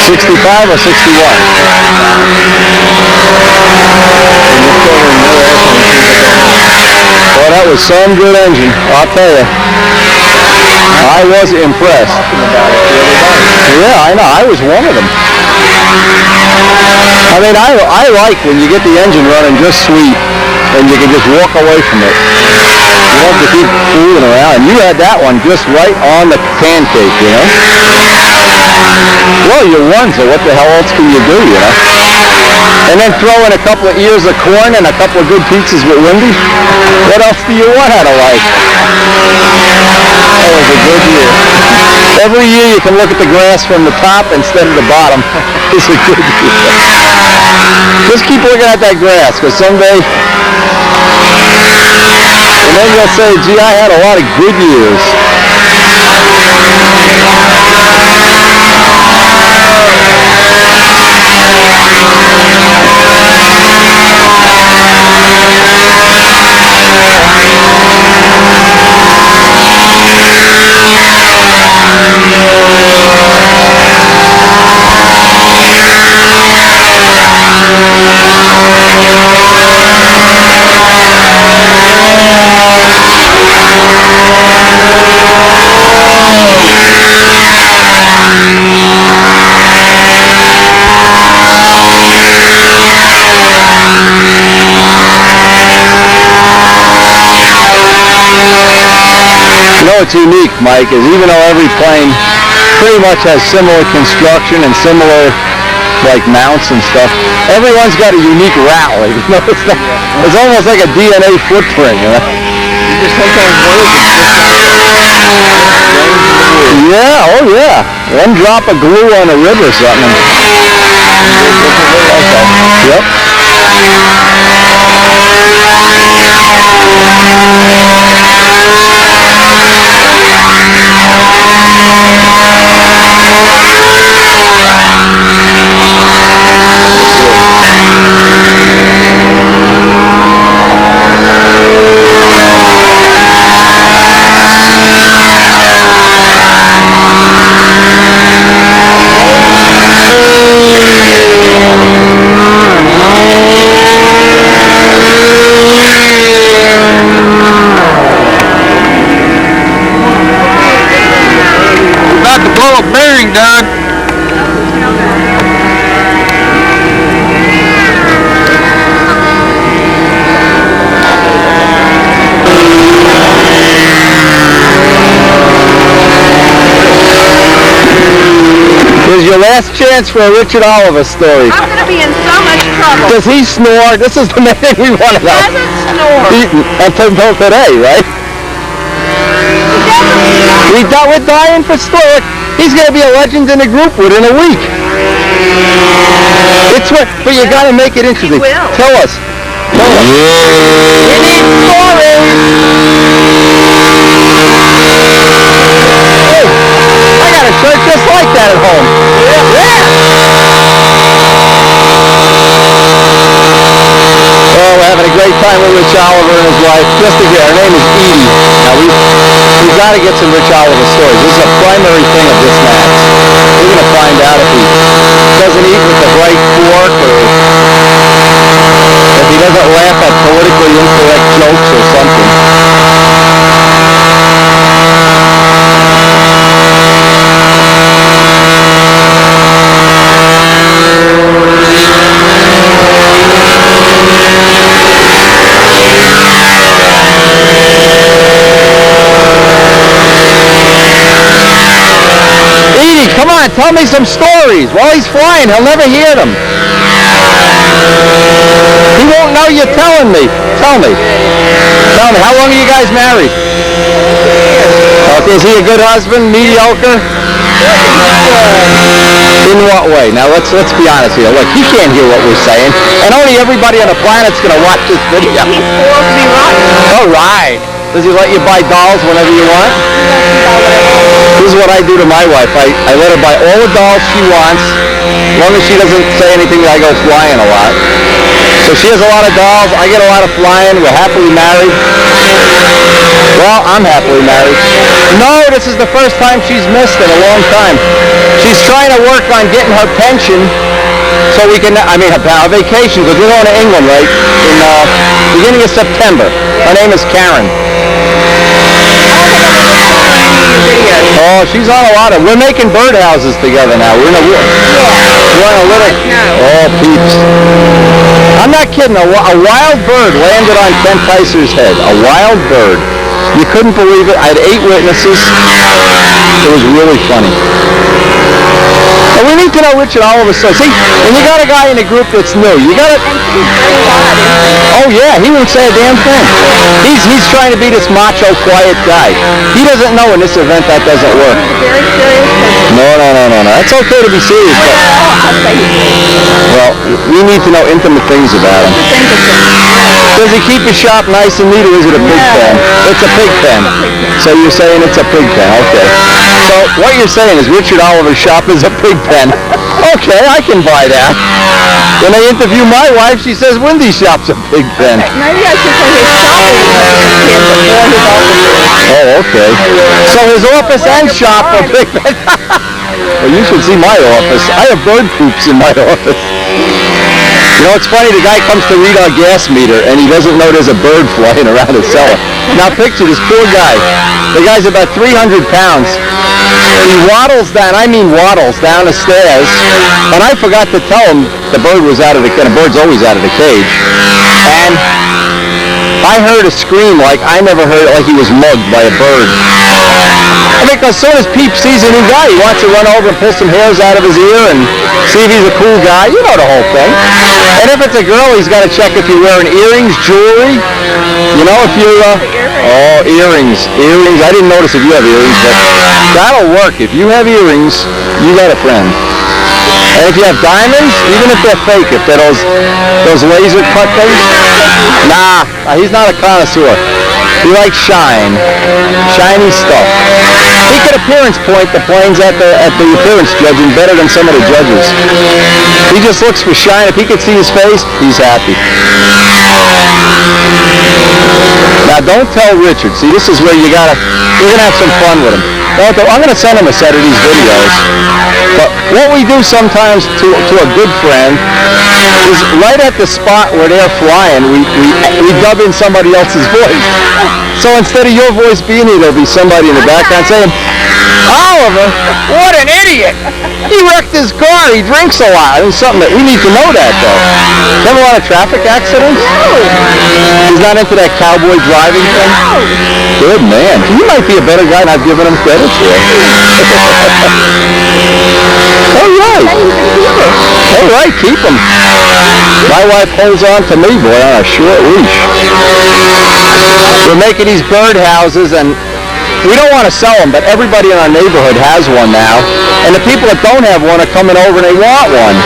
65 or 61? Well, that was some good engine, I'll tell you. I was impressed. Yeah, I know. I was one of them. I mean, I like when you get the engine running just sweet and you can just walk away from it. You don't have to keep fooling around. And you had that one just right on the pancake, you know? Well, you won, so what the hell else can you do, you know? And then throw in a couple of ears of corn and a couple of good pizzas with Wendy. What else do you want out of life? That was a good year. Every year you can look at the grass from the top instead of the bottom. It's a good year. Just keep looking at that grass, because someday, and then you'll say, gee, I had a lot of good years. You know what's unique, Mike, is even though every plane pretty much has similar construction and similar like mounts and stuff, everyone's got a unique rattle. You know, it's almost like a DNA footprint, you know? You just take those words and yeah, oh yeah. One drop of glue on a rib or something. Yep. Bearing done. Here's your last chance for a Richard Oliver story. I'm going to be in so much trouble. Does he snore? This is the main thing we want to know. He doesn't snore. Until today, right? He doesn't. We're dying for snore. He's going to be a legend in the group within a week. It's what, but you got to make it interesting. He will. Tell us. We need stories. Hey, I got a shirt just like that at home. Yeah. Oh, we're having a great time with Rich Oliver and his wife. Just to get, her name is Edie. Now we've got to get some Rich Oliver stories. This is a primary thing of this NATS. We're going to find out if he doesn't eat with the right fork, or if he doesn't laugh at politically incorrect jokes or something. on, tell me some stories. While he's flying, he'll never hear them. He won't know you're telling me. Tell me. Tell me, how long are you guys married? Okay, is he a good husband? Mediocre? In what way? Now let's be honest here. Look, he can't hear what we're saying, and only everybody on the planet's gonna watch this video. He's spoiled to be rotten. All right. Does he let you buy dolls whenever you want? This is what I do to my wife. I let her buy all the dolls she wants, as long as she doesn't say anything that I go flying a lot. So she has a lot of dolls, I get a lot of flying, we're happily married. Well, I'm happily married. No, this is the first time she's missed in a long time. She's trying to work on getting her pension so we can, her vacation, because we're going to England, right, in beginning of September. Her name is Karen. Oh, she's on a lot of, we're making birdhouses together now. We're in a little, oh, peeps. I'm not kidding, a wild bird landed on Ken Kaiser's head. A wild bird. You couldn't believe it. I had 8 witnesses. It was really funny. And we need to know Richard Oliver. So, see, when you got a guy in a group that's new, you got to... Oh, yeah, he won't say a damn thing. He's trying to be this macho, quiet guy. He doesn't know in this event that doesn't work. No. That's okay to be serious, but... Well, we need to know intimate things about him. Does he keep his shop nice and neat, or is it a pig pen? It's a pig pen. So you're saying it's a pig pen, okay. So what you're saying is Richard Oliver's shop is a pig pen. Okay, I can buy that. When I interview my wife, she says Wendy's shop's a pig pen. Maybe I should say his shop is a pig pen before his office. Oh, okay. So his office and shop are pig pen. Well, you should see my office. I have bird poops in my office. You know, it's funny, the guy comes to read our gas meter, and he doesn't know there's a bird flying around his cellar. Now picture this poor guy. The guy's about 300 pounds. He waddles down the stairs, and I forgot to tell him the bird was out of the cage. The bird's always out of the cage. And I heard a scream like I never heard it, like he was mugged by a bird. Because as soon as Peep sees a new guy, he wants to run over and pull some hairs out of his ear and see if he's a cool guy. You know the whole thing. And if it's a girl, he's got to check if you're wearing earrings, jewelry. You know, if you're... oh, earrings. I didn't notice if you have earrings, but that'll work. If you have earrings, you got a friend. And if you have diamonds, even if they're fake, if they're those laser cut things, nah, he's not a connoisseur. He likes shiny stuff. He could appearance point the planes at the appearance judging better than some of the judges. He just looks for shine. If he could see his face, he's happy. Now don't tell Richard. See, this is where we're gonna have some fun with him. I'm gonna send him a set of these videos. But what we do sometimes to a good friend is right at the spot where they're flying, we dub in somebody else's voice. So instead of your voice being here, there'll be somebody in the background saying, Oliver, what an idiot! He wrecked his car, he drinks a lot. It's something that we need to know that, though. You have a lot of traffic accidents? No. He's not into that cowboy driving thing? No. Good man. He might be a better guy than I've given him credit for. All right, keep him. My wife holds on to me, boy, on a short leash. We're making these bird houses, and we don't want to sell them, but everybody in our neighborhood has one now. And the people that don't have one are coming over and they want one.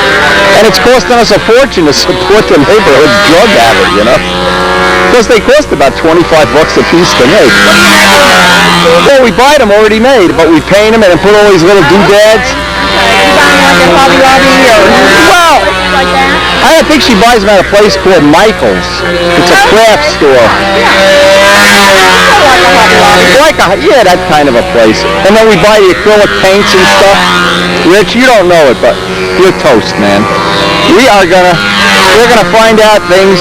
And it's costing us a fortune to support the neighborhood's drug habit, you know. Because they cost about 25 bucks a piece to make. Well, we buy them already made, but we paint them and put all these little doodads. Well, I think she buys them at a place called Michael's. It's a craft store. Yeah, that kind of a place. And then we buy the acrylic paints and stuff. Rich, you don't know it, but you're toast, man. We're gonna find out things.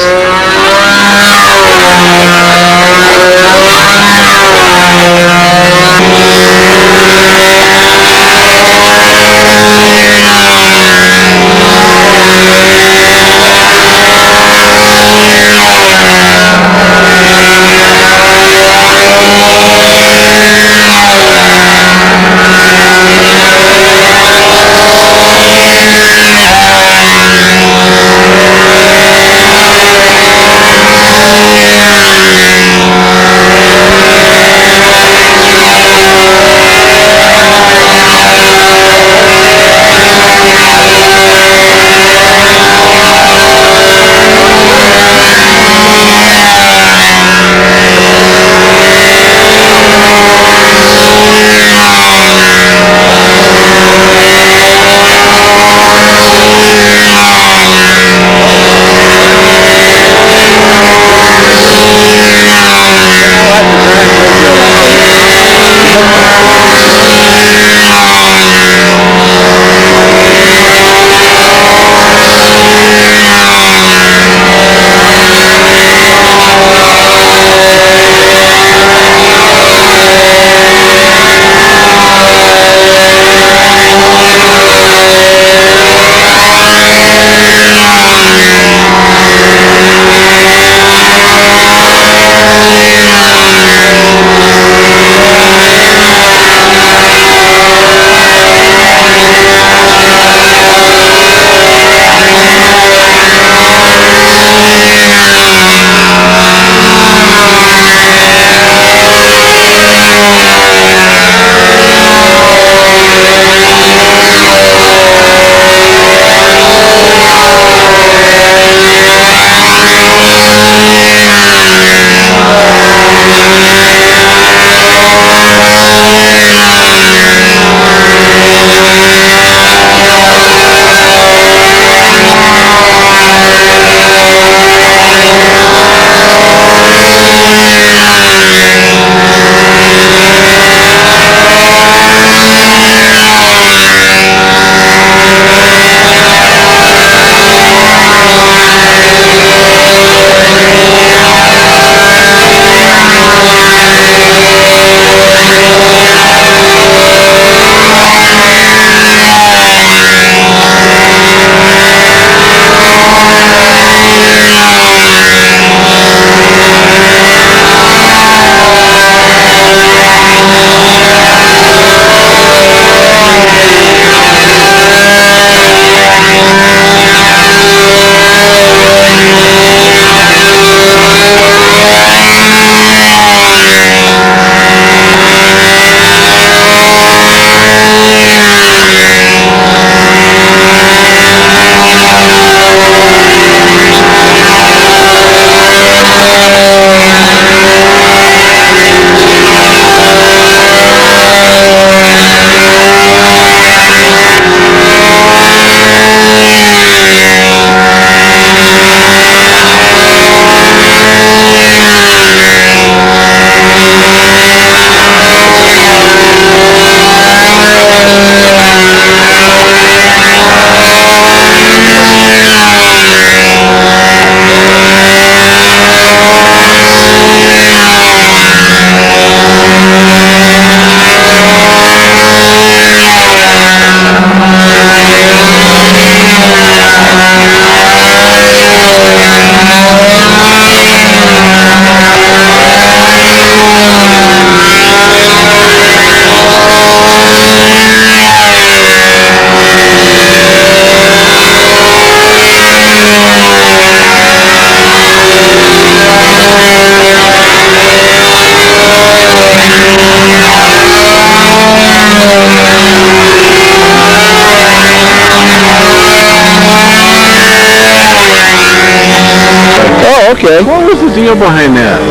Okay. What was the deal behind that?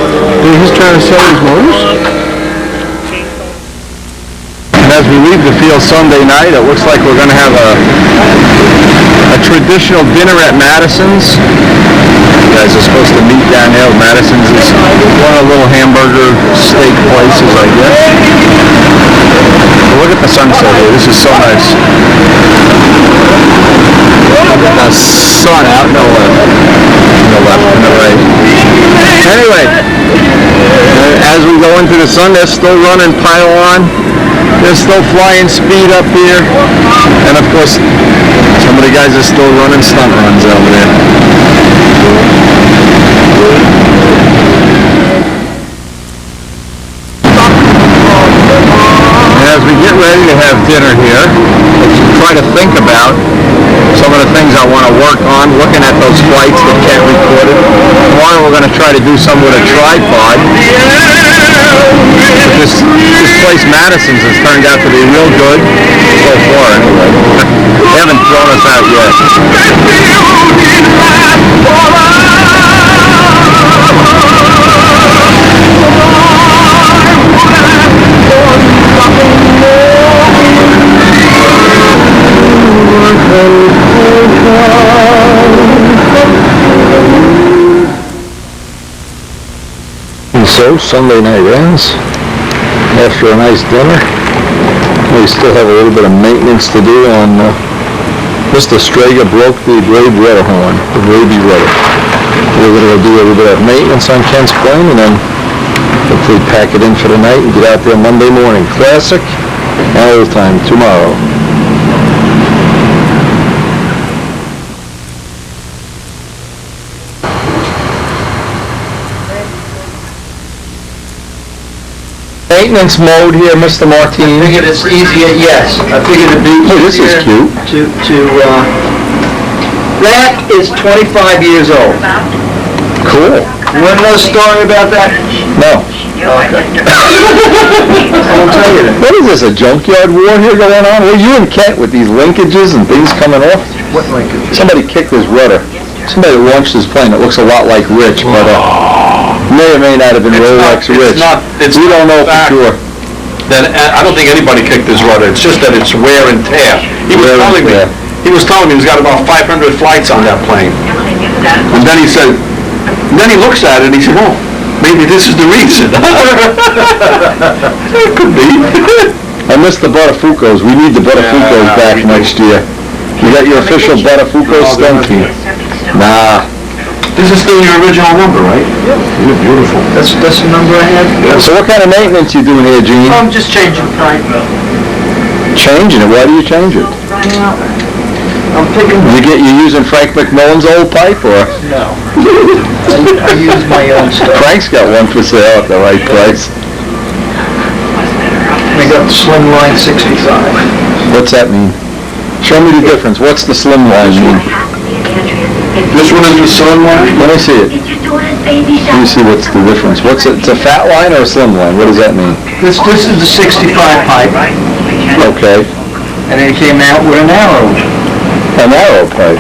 He's trying to sell his motors? And as we leave the field Sunday night, it looks like we're going to have a traditional dinner at Madison's. You guys are supposed to meet down there. Madison's is one of the little hamburger steak places, I guess. But look at the sunset here. This is so nice. Look at the sun out in the left. In the left, in the right. Anyway, as we go into the sun, they're still running pylon. They're still flying speed up here. And of course, some of the guys are still running stunt runs over there. And as we get ready to have dinner here, let's try to think about some of the things I want to work on, looking at those flights that can't record it. Tomorrow we're going to try to do some with a tripod. This place, Madison's, has turned out to be real good so far anyway. They haven't thrown us out yet. And so Sunday night ends after a nice dinner. We still have a little bit of maintenance to do on Mr. Strager broke the Brave rudder horn, the Bravey rudder. We're going to do a little bit of maintenance on Kent's plane and then hopefully pack it in for the night and get out there Monday morning. Classic and old time tomorrow. Maintenance mode here, Mr. Martini. I figured it's easier, yes. I figured it'd be Oh, this is cute. That is 25 years old. Cool. You want to know a story about that? No. Okay. I'll tell you that. What is this, a junkyard war here going on? Well, you and Kent with these linkages and things coming off? What linkage? Somebody kicked his rudder. Somebody launched his plane. It looks a lot like Rich, but may or may not have been Rolex Rich. We don't know for sure. I don't think anybody kicked his rudder. It's just that it's wear and tear. He was telling me he's got about 500 flights on that plane. And then he said, he looks at it and he said, oh, maybe this is the reason. It could be. I miss the Buttafuoco's. We need the Buttafuoco's back next year. You got your official Buttafuoco stunt team. Nah. This is still your original number, right? Yeah. You're beautiful. That's the number I had? Yeah. So what kind of maintenance you doing here, Gene? I'm just changing pipe. Changing it? Why do you change it? I'm picking... You using Frank McMillan's old pipe, or? No. I use my own stuff. Frank's got one for sale at the right price. I got the Slimline 65. What's that mean? Show me the difference. What's the Slimline mean? This one is the Slimline? Let me see it. Let me see what's the difference. What's it? It's a fat line or a slim line? What does that mean? This is the 65 pipe. Okay. And it came out with an arrow. A narrow pipe.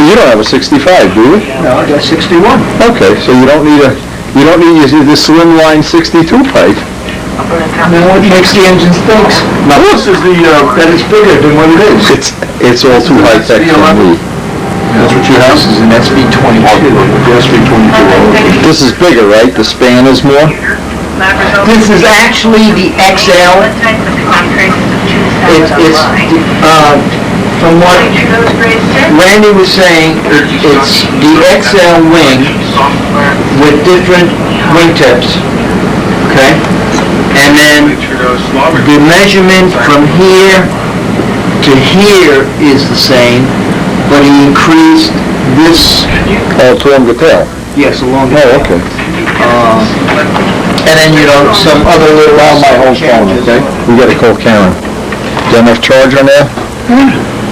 You don't have a 65, do you? No, I got 61. Okay, so you don't need the slim line 62 pipe. Now what makes the engine stinks? Now this is That it's bigger than what it is. It's all too high tech for me. That's what you have? This is an SB22. SB22. This is bigger, right? The span is more? This is actually the XL. It's from what Randy was saying, it's the XL wing with different wingtips. Okay? And then the measurement from here to here is the same, but he increased this. Oh, to on the tail? Yes, along the Oh, okay. and then, some other little My home phone, okay? We gotta call Karen. Got enough charge on there?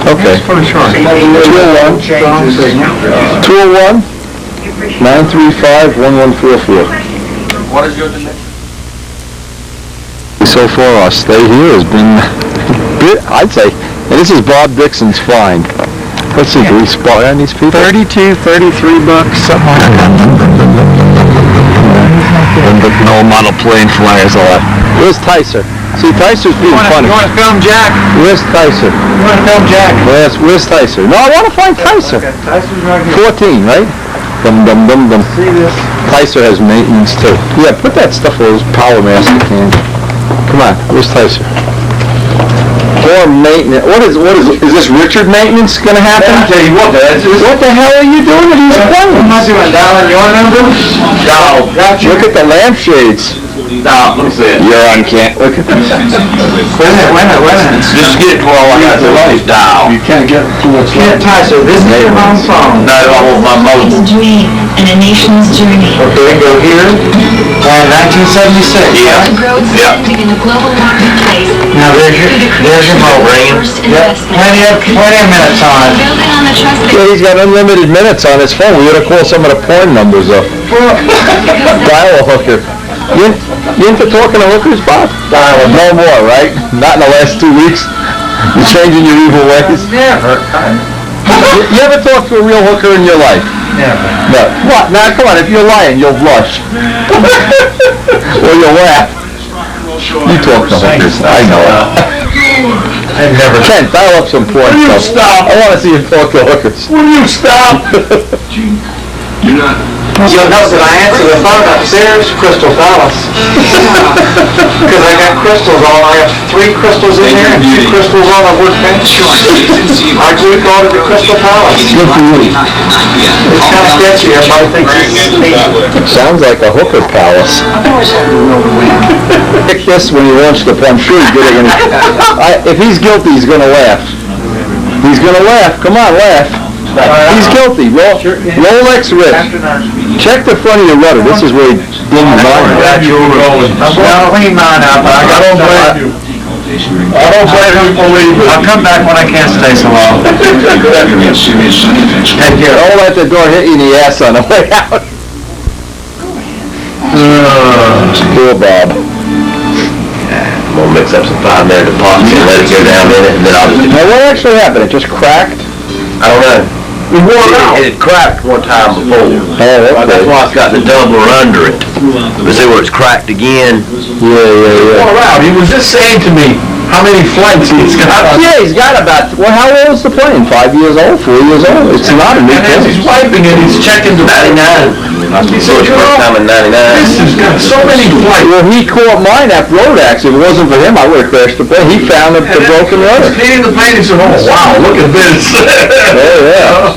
Okay. 201 935-1144. What is your name? So far, our stay here has been, I'd say, and this is Bob Dixon's find. Let's see, do we spy on these people? 32, 33 bucks, something like that. No model plane flyers a lot. Where's Tyser? See, Tyser's being funny. You want to film Jack? Where's Tyser? You want to film Jack? Where's Tyser? No, I want to find Tyser. Okay, Tyser's right here. 14, right? Dum dum dum dum. See this? Tyser has maintenance too. Yeah, put that stuff where his Power Master can. Come on, where's Tyser? Or maintenance. What is this Richard maintenance gonna happen? I'll tell you what, What the hell are you doing to these planes? I'm not doing Darling, your number? Dow. Look at the lampshades. Dow, let me see it. You're on can't. Look at this. Wait a minute. Just get to all I got to do is Dow. You can't get to what's left. Tyser, this is your home phone. No, I want my It's mother. a dream and a nation's journey. Okay, go here. 1976. Yeah. To grow its Yeah. standing in the global marketplace. Now there's your phone. First investment. Plenty of minutes on it. Building on the trust that Yeah, he's got unlimited minutes on his phone. We ought to call some of the porn numbers up. Dial a hooker. You into talking to hookers, Bob? Dial no more, right? Not in the last 2 weeks. You're changing your evil ways. Never. You ever talk to a real hooker in your life? Never. No. What? Now, come on. If you're lying, you'll blush. Or you'll laugh. You talk to hookers. I know it. I've never. Kent, dial up some porn Will you stuff. stop? I want to see you talk to hookers. Will you stop? You'll note that I answer the phone upstairs, Crystal Palace. Because I got crystals on. I have 3 crystals in here and 2 crystals on the workbench. I do go to the Crystal Palace. Good for you. It's kind of sketchy. Everybody thinks it's Sounds like a hooker palace. Pick this when he wants to. I'm sure he did it when if he's guilty, he's going to laugh. He's going to laugh. Come on, laugh. He's guilty. Rolex wrist. Check the front of your rudder. This is where he didn't mind. I'm going to clean mine out, but I don't blame you. I don't blame you for leaving. I'll come back when I can't stay so long. Take care. Don't let the door hit you in the ass on the way out. Poor Bob. I'm gonna mix up some 5-minute epoxy and let it go down in it, and then I'll just... Now, what actually happened? It just cracked? I don't know. It wore out. It had cracked one time before. Oh, okay. That's why it's got the doubler under it. But see where it's cracked again? Yeah. All around, he was just saying to me how many flights he's got on. Yeah, he's got about, well, how old is the plane? 5 years old, 4 years old? It's not a new And as plane. he's wiping it, he's checking the... 99. He said, First time in 99. this has got so many flights. Well, he caught mine after road accident. If it wasn't for him, I would have crashed the plane. He found the broken rudder. He's cleaning the plane, he said, oh, wow, look at this. Yeah.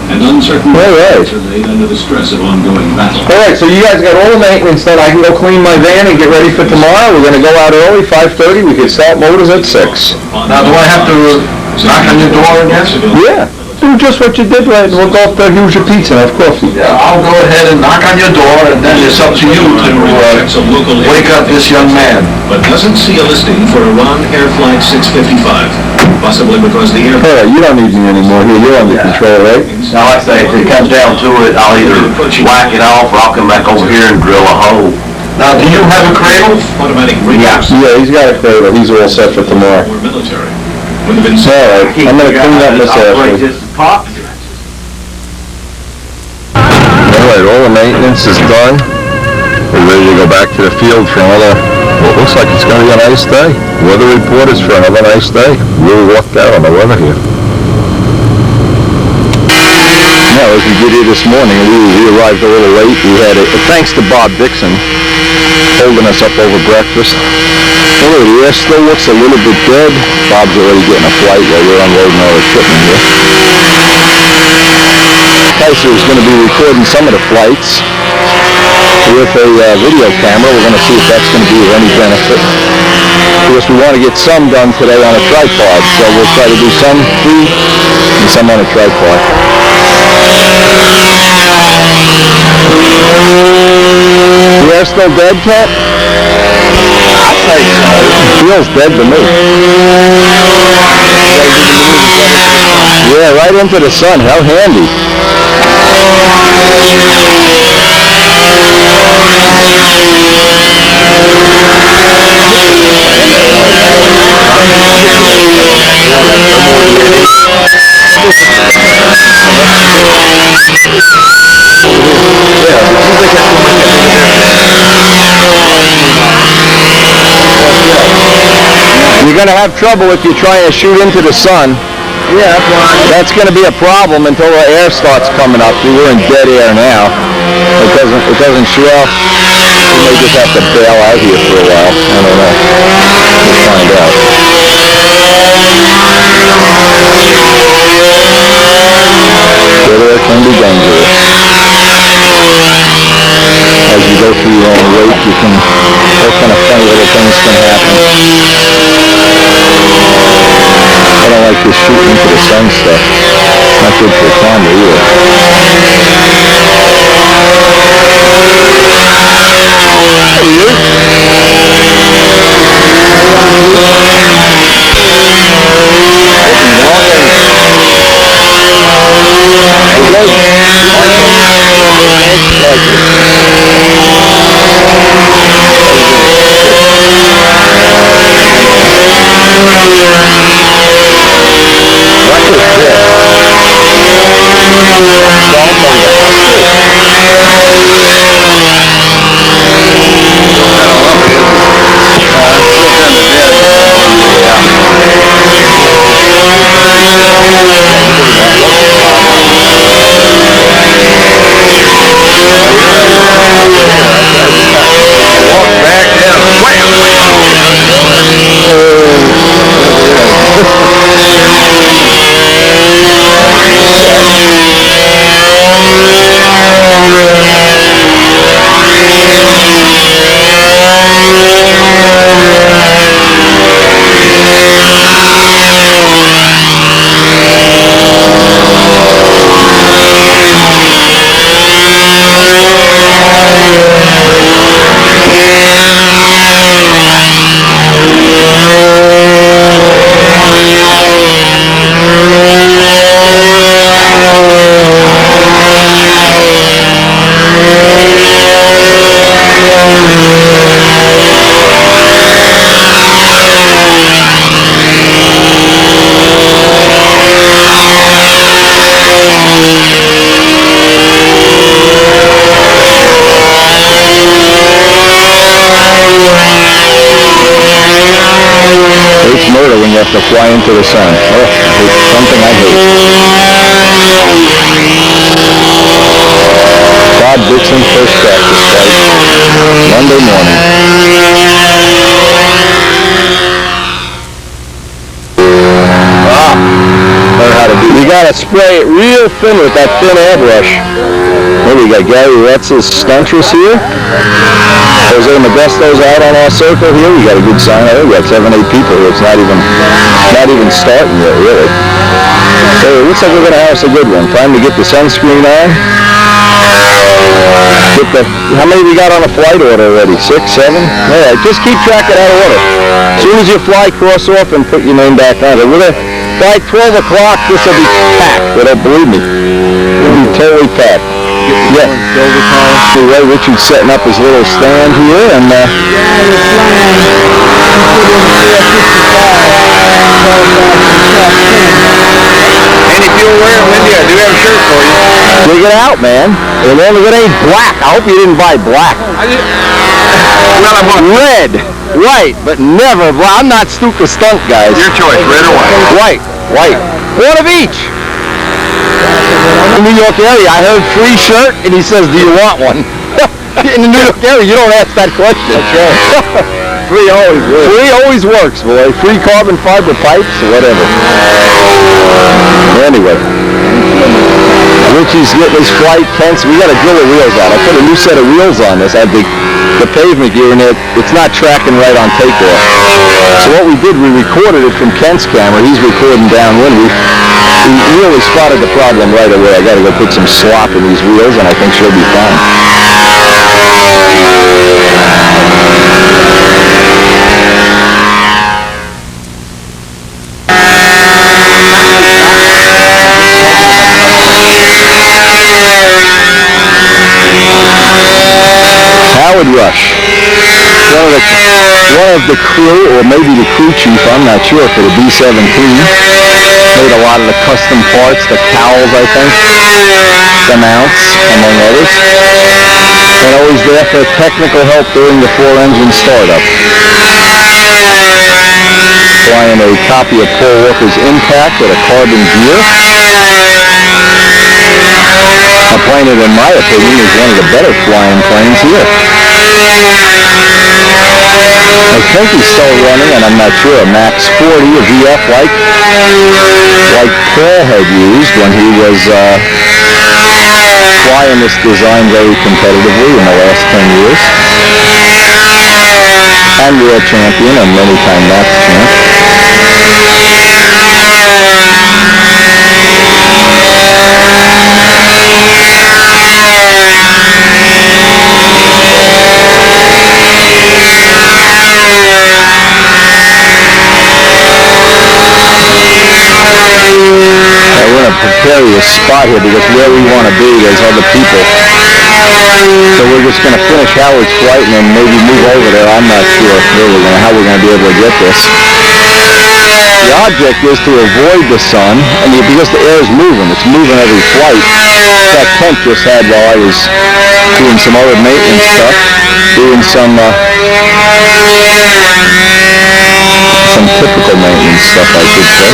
And uncertain All right. are laid under the stress of ongoing battle. All right, so you guys got all the maintenance done. I can go clean my van and get ready for tomorrow. We're going to go out early, 5:30. We can start motors at 6. Now, do I have to knock on your door again? Yeah. Do just what you did, right? And we'll go up there, here's your pizza and have coffee. Yeah, I'll go ahead and knock on your door, and then it's up to you to wake up this young man. But doesn't see a listing for Iran Air Flight 655, possibly because the All airport... right, you don't need me anymore here. You're under control, right? Now, like I say, if it comes down to it, I'll either whack it off, or I'll come back over here and drill a hole. Now, do you have a cradle? Automatic radios Yeah, he's got a cradle. He's all set for tomorrow. or military. Would have been All right, I'm going to clean up this after. All right, all the maintenance is done. We're ready to go back to the field for another, well, it looks like it's going to be a nice day. Weather report is for another nice day. Really lucked out on the weather here. Now, as we did here this morning, we arrived a little late. We had thanks to Bob Dixon holding us up over breakfast. Well, the air still looks a little bit dead. Bob's already getting a flight while we're unloading all the equipment here. Tyser is going to be recording some of the flights with a video camera. We're going to see if that's going to be of any benefit. Because we want to get some done today on a tripod. So we'll try to do some free and some on a tripod. The air still dead, Cat? I'd say so. It feels dead to me. Yeah, right into the sun. How handy. You're going to have trouble if you try to shoot into the sun. Yeah, that's why. That's going to be a problem until the air starts coming up. See, we're in dead air now. It doesn't show up. We may just have to bail out here for a while. I don't know. We'll find out. Dead air can be dangerous. As you go through your own wake, you can, all kind of funny little things can happen. I don't like this shooting into the sun stuff. It's not good for the camera either. It's murder when you have to fly into the sun. Oh, it's something I hate. Todd Dixon first practice flight, Monday morning. Learn how to do. You gotta spray it real thin with that thin airbrush. There we got Gary Retz's Stuntress here. Jose Modesto's out on our circle here. We got a good sign there. We got 7, 8 people here. It's not even starting yet, really. So it looks like we're gonna have us a good one. Time to get the sunscreen on. How many we got on a flight order already? 6, 7? All right, just keep track of that order. As soon as you fly, cross off and put your name back on it. By 12 o'clock, this will be packed. Believe me, it'll be totally packed. Yeah. Ray Richard's setting up his little stand here, and And if you'll wear it, Wendy, I do have a shirt for you. dig it out, man. And then it ain't black. I hope you didn't buy black. Well, I bought Red, right, but never black. I'm not stupid stunt, guys. your choice, red or white. White. One of each. In the New York area, I heard free shirt, and he says, do you want one? In the New York area, you don't ask that question. That's right. Free always works. Free always works, boy. Free carbon fiber pipes or whatever. Anyway. Richie's getting his flight tense. We got to drill the wheels out. I put a new set of wheels on this. I had the pavement gear in it. It's not tracking right on takeoff. So what we did, we recorded it from Kent's camera. He's recording downwind. We really spotted the problem right away. I got to go put some slop in these wheels, and I think she'll be fine. Howard Rush, one of the crew, or maybe the crew chief, I'm not sure, for the B-17. Made a lot of the custom parts, the cowls, I think, the mounts, among others. And always there for technical help during the 4-engine startup. a copy of Paul Walker's Impact with a carbon gear. A plane that, in my opinion, is one of the better flying planes here. I think he's still running, and I'm not sure, a Max 40, a VF like Paul had used when he was flying this design very competitively in the last 10 years. And world champion and many-time NATS champ. We're in a precarious spot here because where we want to be, there's other people. So we're just going to finish Howard's flight and then maybe move over there. I'm not sure really how we're going to be able to get this. The object is to avoid the sun, and because the air is moving, it's moving every flight. That Kent just had while I was doing some other maintenance stuff, doing some typical maintenance stuff, I should say.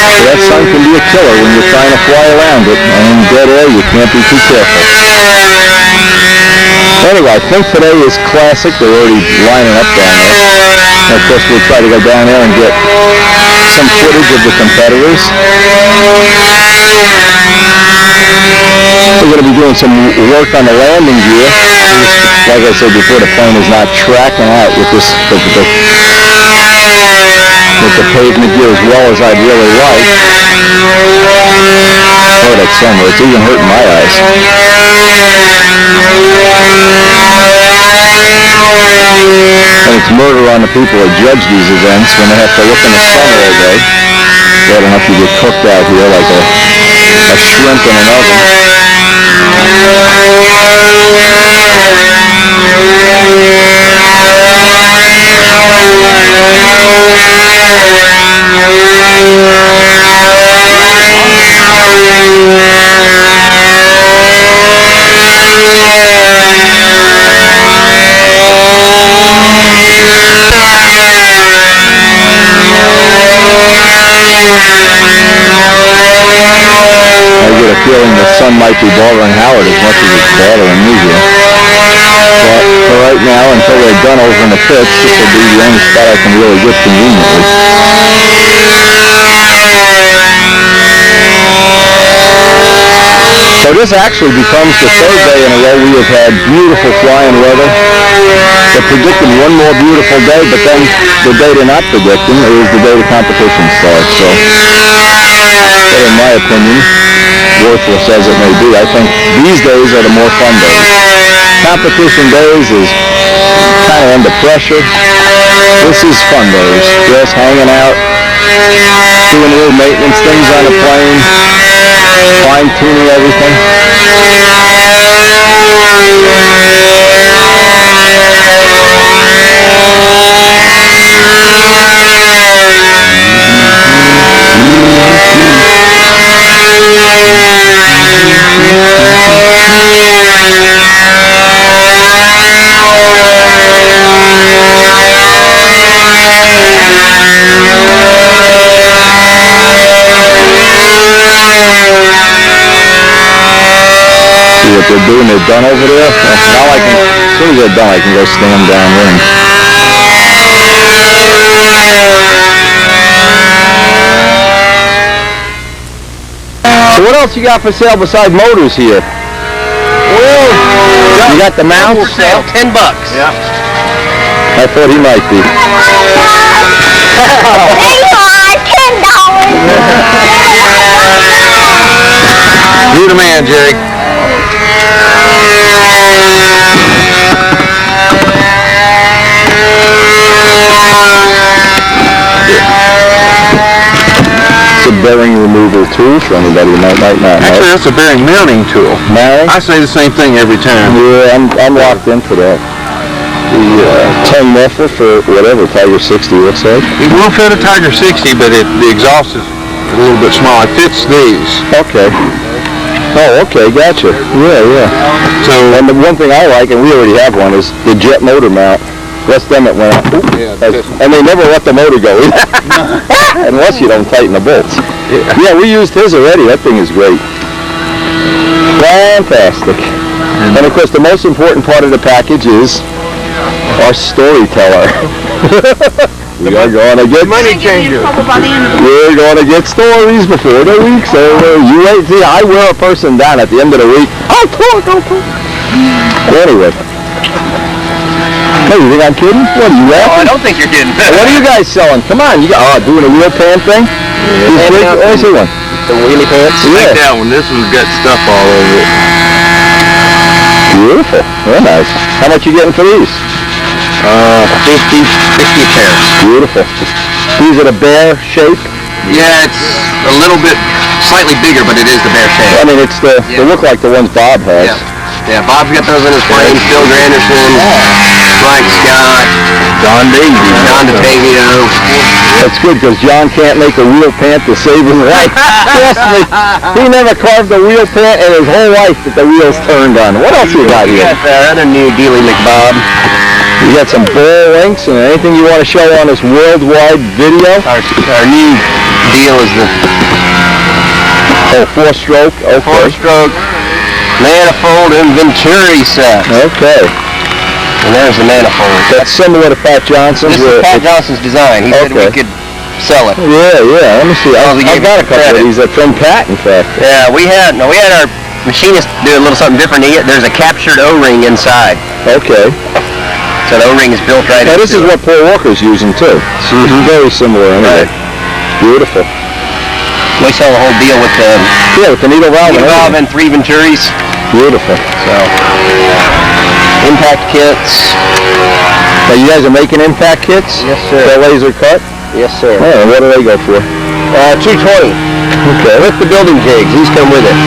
So that sun can be a killer when you're trying to fly around it, and in dead air you can't be too careful. Anyway, I think today is classic. They're already lining up down there. And of course we'll try to go down there and get some footage of the competitors. We're going to be doing some work on the landing gear. Like I said before, the plane is not tracking out with this with the pavement gear as well as I'd really like. Oh, that sun, it's even hurting my eyes. And it's murder on the people that judge these events when they have to look in the sun all day. Bad enough you get cooked out here like a shrimp in an oven. I get a feeling the sun might be bothering Howard as much as it's bothering me here. But for right now, until they're done over in the pits, this will be the only spot I can really get conveniently. So this actually becomes the third day in a row we have had beautiful flying weather. They're predicting one more beautiful day, but then the day they're not predicting is the day the competition starts. So, in my opinion, worthless as it may be, I think these days are the more fun days. Competition days is kind of under pressure. This is fun days. Just hanging out, doing little maintenance things on the plane, fine-tuning everything. See what they're doing, they're done over there. Now I can, as soon as they're done, I can go stand downwind. So what else you got for sale besides motors here? Well, you got the mounts? Sale, $10. Yeah. I thought he might be. $10. You're the man, Jerry. Bearing removal tool for anybody who might not know. Actually, that's a bearing mounting tool. Mounting? I say the same thing every time. Yeah, I'm locked into that. The 10 muffler for whatever Tiger 60 looks like. It won't fit a Tiger 60, but the exhaust is a little bit smaller. It fits these. Okay. Oh, okay, gotcha. Yeah. So, and the one thing I like, and we already have one, is the jet motor mount. That's them that went out. And they never let the motor go unless you don't tighten the bolts. Yeah, we used his already. That thing is great. Fantastic. And of course, the most important part of the package is our storyteller. We are going to get Money changer. We're going to get stories before the week's over. You wait, see, I wear a person down at the end of the week. I'll talk. Anyway. Hey, you think I'm kidding? What are you laughing? Oh, I don't think you're kidding. What are you guys selling? Come on, you got doing a wheel pan thing? Let me see one. The wheelie pants? Yeah. like that one. This one's got stuff all over it. Beautiful. Very nice. How much you getting for these? 50 a pair. Beautiful. These are the bear shape? Yeah, it's a little bit, slightly bigger, but it is the bear shape. I mean, it's they look like the ones Bob has. Yeah, Bob's got those in his frame. Phil Granderson, Mike Scott, Don DeTavio. That's good, because John can't make a wheel pant to save his life. Trust me, he never carved a wheel pant in his whole life that the wheels turned on. What else you got here? We got our other new Dealy McBob. You got some ball links and anything you want to show on this worldwide video? Our new deal is the 4-stroke. Okay. 4-stroke manifold and Venturi set. Okay. And there's the manifold. That's similar to Pat Johnson's. This is Pat Johnson's design. He said we could sell it. Yeah. Let me see. I've got a couple of these from Pat, in fact. Yeah, we had our machinist do a little something different. There's a captured O-ring inside. Okay. So the O-ring is built right into this is what Paul Walker's using too. Mm-hmm. Very similar anyway. Right. Beautiful. We sell the whole deal with the with the needle valve and 3 Venturis. Beautiful. So impact kits. Now you guys are making impact kits? Yes, sir. They're laser cut? Yes, sir. Oh, what do they go for? $220. Okay. With the building jigs, these come with it.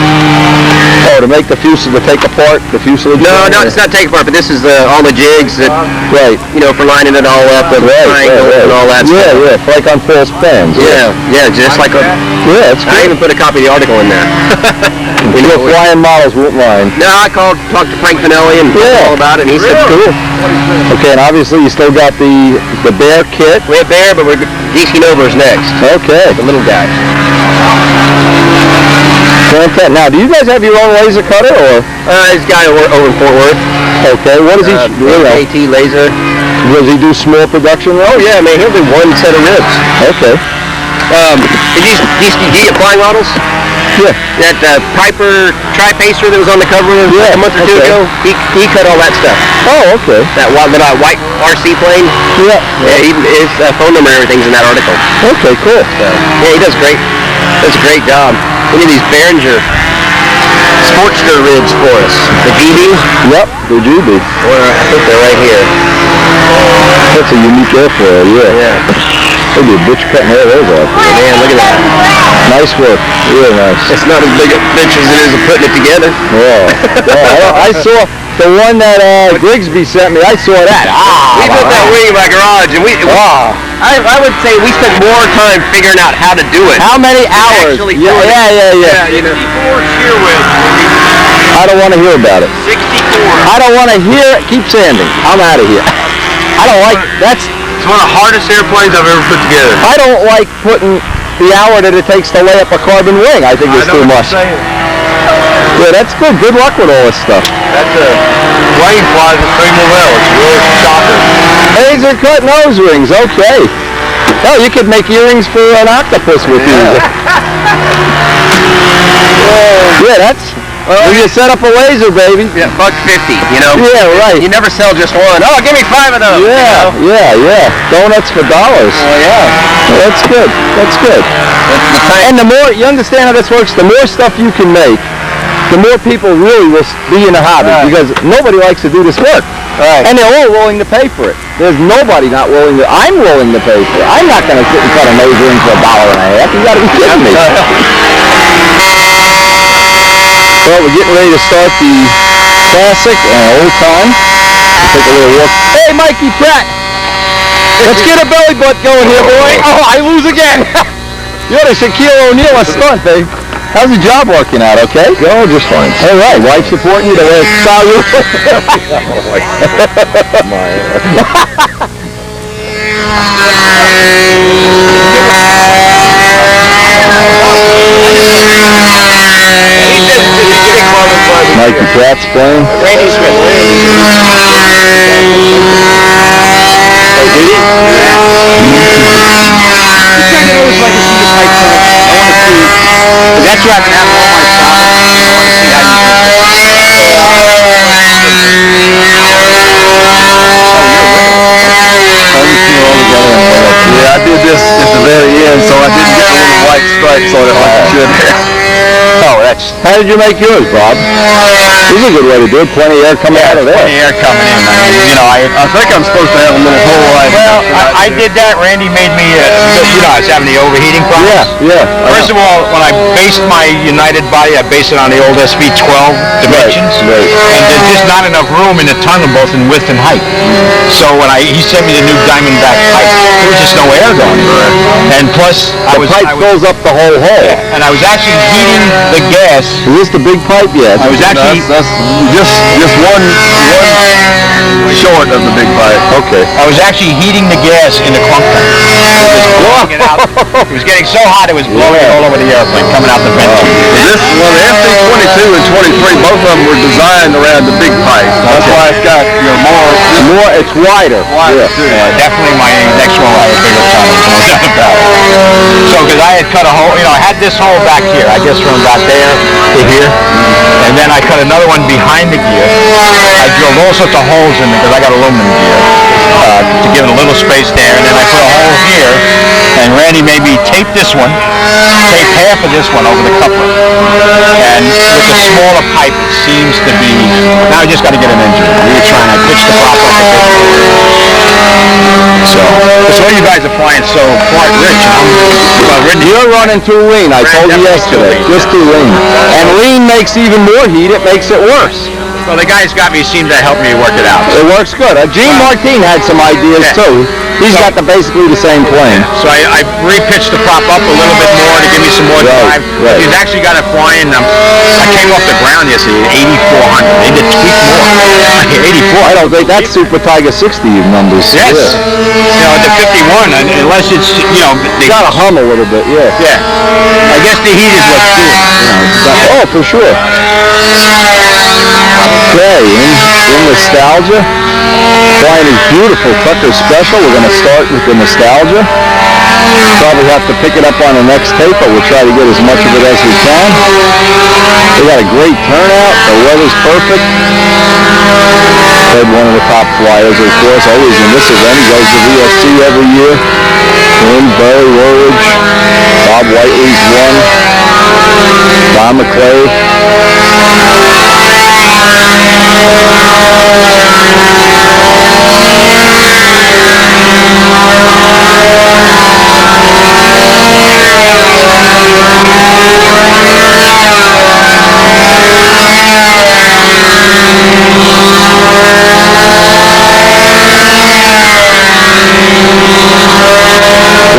Oh, to make the fuselage, to take apart the fuselage? No, it's not take apart, but this is all the jigs that, for lining it all up, the triangles and all that stuff. Yeah, like on false pans. Yeah, just like it's I even put a copy of the article in there. Your flying models won't line. No, I talked to Frank Finelli and all about it, and he said, cool. Okay, and obviously you still got the bear kit. We have bear, but DC Nova's next. Okay. The little guy. Fantastic. Now, do you guys have your own laser cutter, or? He's got over in Fort Worth. Okay, what does he do? AT laser. Does he do small production? Oh yeah, man, he'll do one set of ribs. Okay. Did you get flying models? Yeah. That Piper Tri-Pacer that was on the cover a month or two ago, he cut all that stuff. Oh, okay. That white RC plane. Yeah. His phone number and everything's in that article. Okay, cool. So, yeah, he does great. Does a great job. We need these Behringer Sportster ribs for us. The GB? Yep, the GB. I think they're right here. That's a unique airfoil, yeah. There'd be a bitch cutting all those off. Man, look at that. Nice work. Really nice. It's not as big a bitch as it is of putting it together. Yeah. I saw the one that Grigsby sent me. I saw that. We built that wing in my garage, and I would say we spent more time figuring out how to do it. How many hours? Yeah. 64 shear width. I don't want to hear about it. 64. I don't want to hear it. Keep sanding. I'm out of here. I don't like that's. It's one of the hardest airplanes I've ever put together. I don't like putting the hour that it takes to lay up a carbon wing. I think it's too much. Yeah, that's good. Good luck with all this stuff. That's a plane flies extremely well. It's really shocking. Laser cut nose rings. Okay. Oh, you could make earrings for an octopus with these. Yeah, that's. We just set up a laser, baby. Yeah, $1.50, Yeah, right. You never sell just one. Oh, give me 5 of those. Yeah. Donuts for dollars. Oh, yeah. Well, that's good. And the more, you understand how this works, the more stuff you can make, the more people really will be in the hobby, because nobody likes to do this work. Right. And they're all willing to pay for it. There's nobody not willing to. I'm willing to pay for it. I'm not going to sit and cut a nose ring for $1.50. You got to be kidding me. Well, we're getting ready to start the classic old time. Take a little walk. Hey, Mikey Pratt. Let's get a belly butt going here, boy. Oh, I lose again. You're the Shaquille O'Neal of stunt, babe. How's the job working out, okay? Oh, just fine. All right, wife supporting you to style you. Mikey Pratt's playing. Randy Smith. That's why I've been having all my stuff. I want to see how you Yeah, I did this at the very end, so I didn't get the little white stripes on it like I should have. Oh, that's... How did you make yours, Bob? This is a good way to do it. Plenty of air coming out of there. Plenty of air coming in. I mean, you know, I think I'm supposed to have a little hole right Well, I did that. Randy made me, you know, I was having the overheating problem. Yeah. First of all, when I based my United body, I based it on the old SV12 dimensions. Right. And there's just not enough room in the tunnel, both in width and height. So when he sent me the new Diamondback pipe, there was just no air going. And plus, the pipe fills up the whole hole. And I was actually heating the gas. Is this the big pipe? Yeah. I was actually... That's just one short of the big pipe. Okay. I was actually heating the gas in the clunk tank. It was getting so hot it was blowing it all over the airplane, coming out the vent. The FC-22 and 23, both of them were designed around the big pipe. That's why it's got more. It's wider. Definitely my next one will have a bigger tunnel. No doubt about it. So, because I had cut a hole, you know, I had this hole back here. I guess from about there to here, and then I cut another one behind the gear. I drilled all sorts of holes in it because I got aluminum gear to give it a little space there, and then I put a hole here. And Randy made me tape this one, tape half of this one over the coupler. And with the smaller pipe, it seems to be, now I just got to get an engine. We were trying to pitch the prop up a bit. So, that's why you guys are flying so quite rich. You're running through lean, I told you yesterday. Just through lean. And lean makes even more heat, it makes it worse. Well, the guys got me, seemed to help me work it out. It works good. Gene Martin had some ideas too. He's got basically the same plane. So I repitched the prop up a little bit more to give me some more drive. Right. He's actually got it flying. I came off the ground yesterday at 8,400. They did tweak more. 84. I don't think that's Super Tiger 60 numbers. Yes. You know, the 51, unless it's, you know... They got to hum a little bit, yeah. Yeah. I guess the heat is what's doing it. Oh, for sure. Okay, in nostalgia, flying is beautiful Tucker Special. We're going to start with the nostalgia. Probably have to pick it up on the next tape, but we'll try to get as much of it as we can. We got a great turnout. The weather's perfect. Ed, one of the top flyers, of course, always in this event. He goes to VSC every year. Lynn, Barry, Woolridge, Bob Whiteley's won. Don McClay.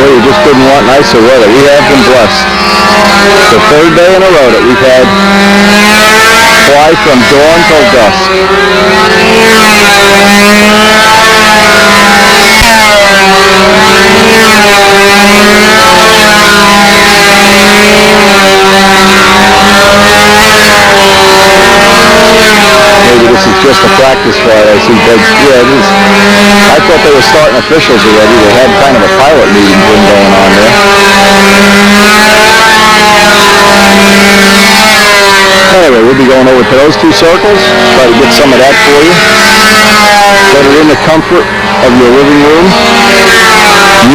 You just couldn't want nicer weather. We have been blessed. The third day in a row that we've had fly from dawn till dusk. Maybe this is just a practice flight. I see Doug. Yeah, it is. I thought they were starting officials already. They had kind of a pilot meeting thing going on there. Anyway, we'll be going over to those two circles. Try to get some of that for you. Put it in the comfort of your living room.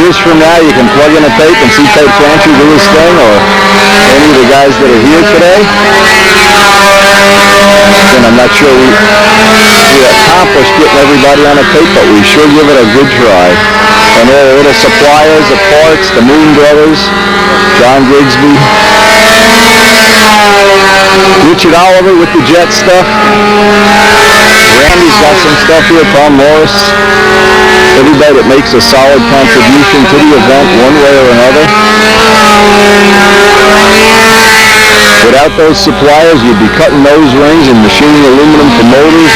Years from now, you can plug in a tape and see Ted Franchi do his thing, or any of the guys that are here today. And I'm not sure we accomplished getting everybody on a tape, but we sure give it a good try. And all the little suppliers of parts, the Moon Brothers, John Grigsby, Richard Oliver with the jet stuff, Randy's got some stuff here, Tom Morris. Everybody that makes a solid contribution to the event one way or another. Without those suppliers, you'd be cutting nose rings and machining aluminum for motors,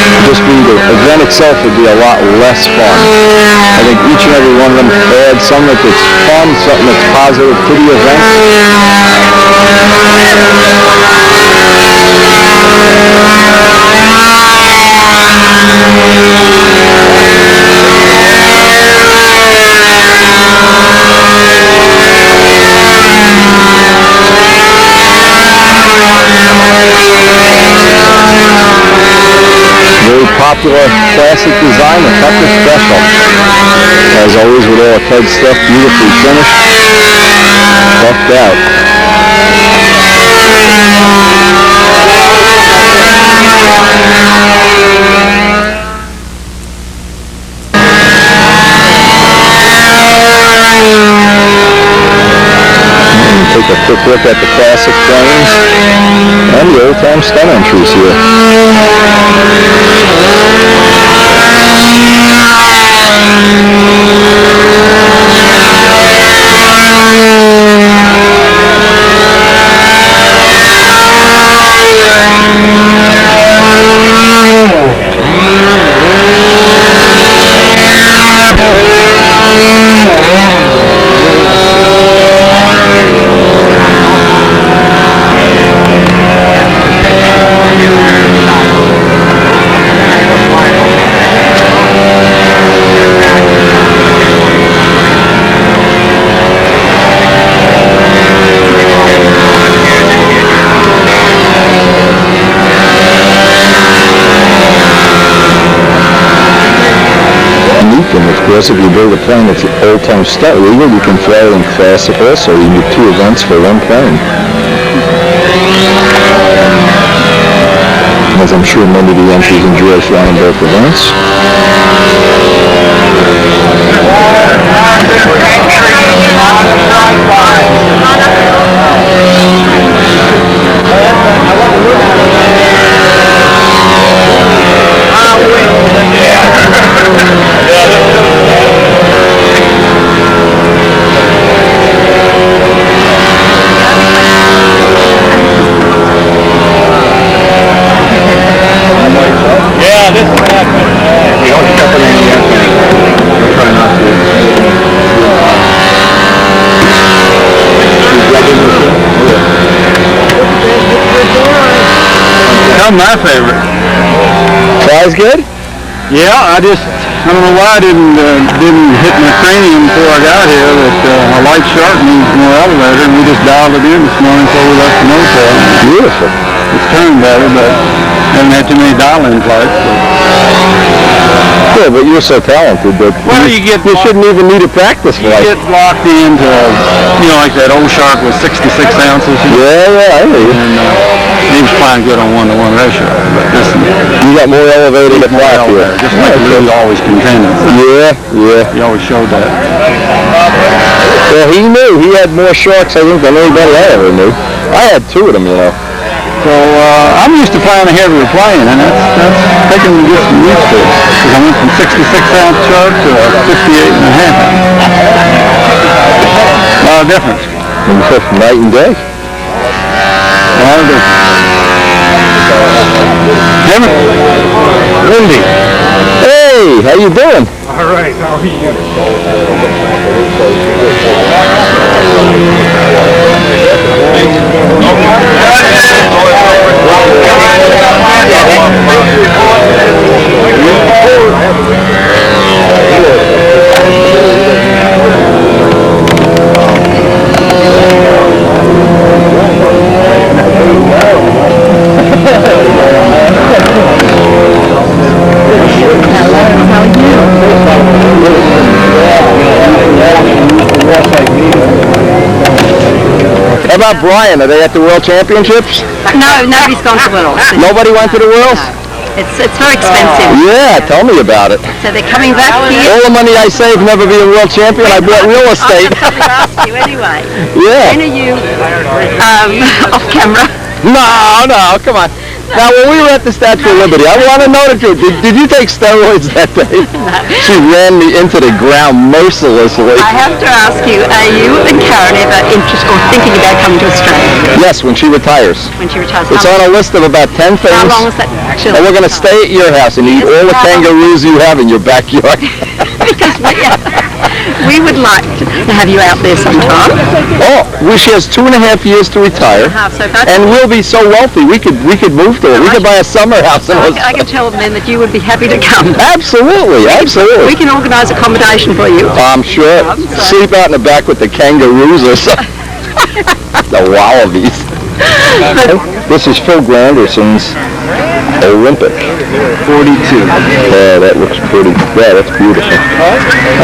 and just the event itself would be a lot less fun. I think each and every one of them adds something that's fun, something that's positive to the event. Very popular classic design, the Tucker Special. As always with all Ted stuff, beautifully finished, buffed out. Take a quick look at the classic planes and the old-time stunt entries here. Of course, if you build a plane that's old-time stunt legal, you can fly it in classic also. You need two events for one plane. As I'm sure many of the entries enjoy flying both events. My favorite. Flies good? Yeah, I don't know why I didn't hit my cranium before I got here, but a light shark needs more elevator, and we just dialed it in this morning before we left the motel. Beautiful. It's turned better, but haven't had too many dial-in flights. Yeah, but you're so talented that you shouldn't even need a practice flight. You get locked into, like that old shark with 66 ounces. Yeah, I hear you. And he was flying good on 1-to-1 ratio. But this, you got more elevated to fly here. Just like Lou always contended. Yeah. He always showed that. Well, he knew. He had more sharks, I think, than anybody I ever knew. I had two of them, So I'm used to flying a heavier plane, and that's taking me just some used to it. Because I went from 66-ounce shark to a 58.5. A lot of difference. Night and day. A lot of difference. Lindy. Hey, how you doing? All right, how are you? How about Brian? Are they at the World Championships? No, nobody's gone to Worlds. Nobody went to the Worlds? No. It's very expensive. Yeah, tell me about it. So they're coming back here. All the money I save never be a world champion. I bought real estate. I'll probably ask you anyway. Yeah. When are you off camera? No, come on. Now, when we were at the Statue of Liberty, I want to know the truth. Did you take steroids that day? She ran me into the ground mercilessly. I have to ask you, are you and Karen ever interested or thinking about coming to Australia? Yes, when she retires. When she retires. It's on a list of about 10 things. How long is that? And we're going to stay at your house and eat all the kangaroos you have in your backyard. Because we would like to have you out there sometime. Oh, she has 2.5 years to retire, and we'll be so wealthy we could move to it. We could buy a summer house. I can tell them then that you would be happy to come. Absolutely, absolutely. We can organise accommodation for you. I'm sure. Sleep out in the back with the kangaroos or something. The wallabies. This is Phil Granderson's Olympic 42. Yeah, that looks pretty. Yeah, that's beautiful.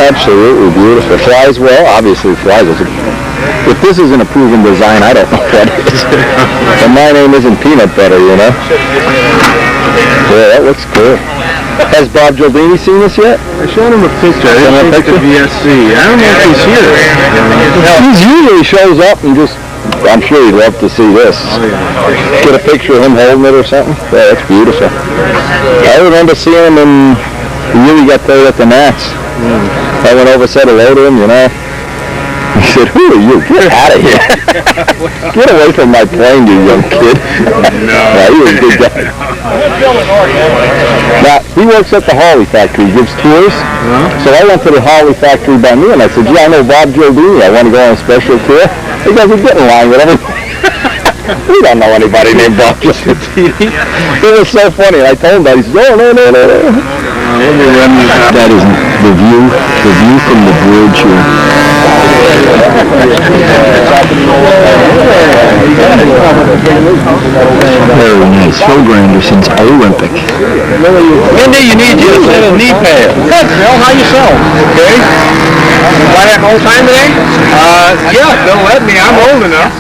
Absolutely beautiful. Flies well. Obviously, flies. If this isn't a proven design, I don't know what is. And my name isn't peanut butter, you know. Yeah, that looks good. Has Bob Gialdini seen this yet? I showed him a picture. I didn't think the VSC. I don't know if he's here. He usually shows up and just, I'm sure he'd love to see this. Get a picture of him holding it or something. Yeah, that's beautiful. I remember seeing him in the year he got third at the NATS. I went over, said hello to him, you know. He said, "Who are you? Get out of here. Get away from my plane, you young kid." Yeah, he was a good guy. Now, he works at the Harley factory, gives tours. So I went to the Harley factory by me, and I said, "Yeah, I know Bob Gialdini. I want to go on a special tour." He goes, "Get in line with everybody." We don't know anybody named Bob Gialdini. It was so funny. And I told him that. He said, "Oh, no. That is the view from the bridge here. Very nice. Phil Granderson's Olympic. Mindy, you need your set of knee pads. Good, Phil. How yourself? Okay. Buy that whole time today? Yeah, they'll let me. I'm old enough.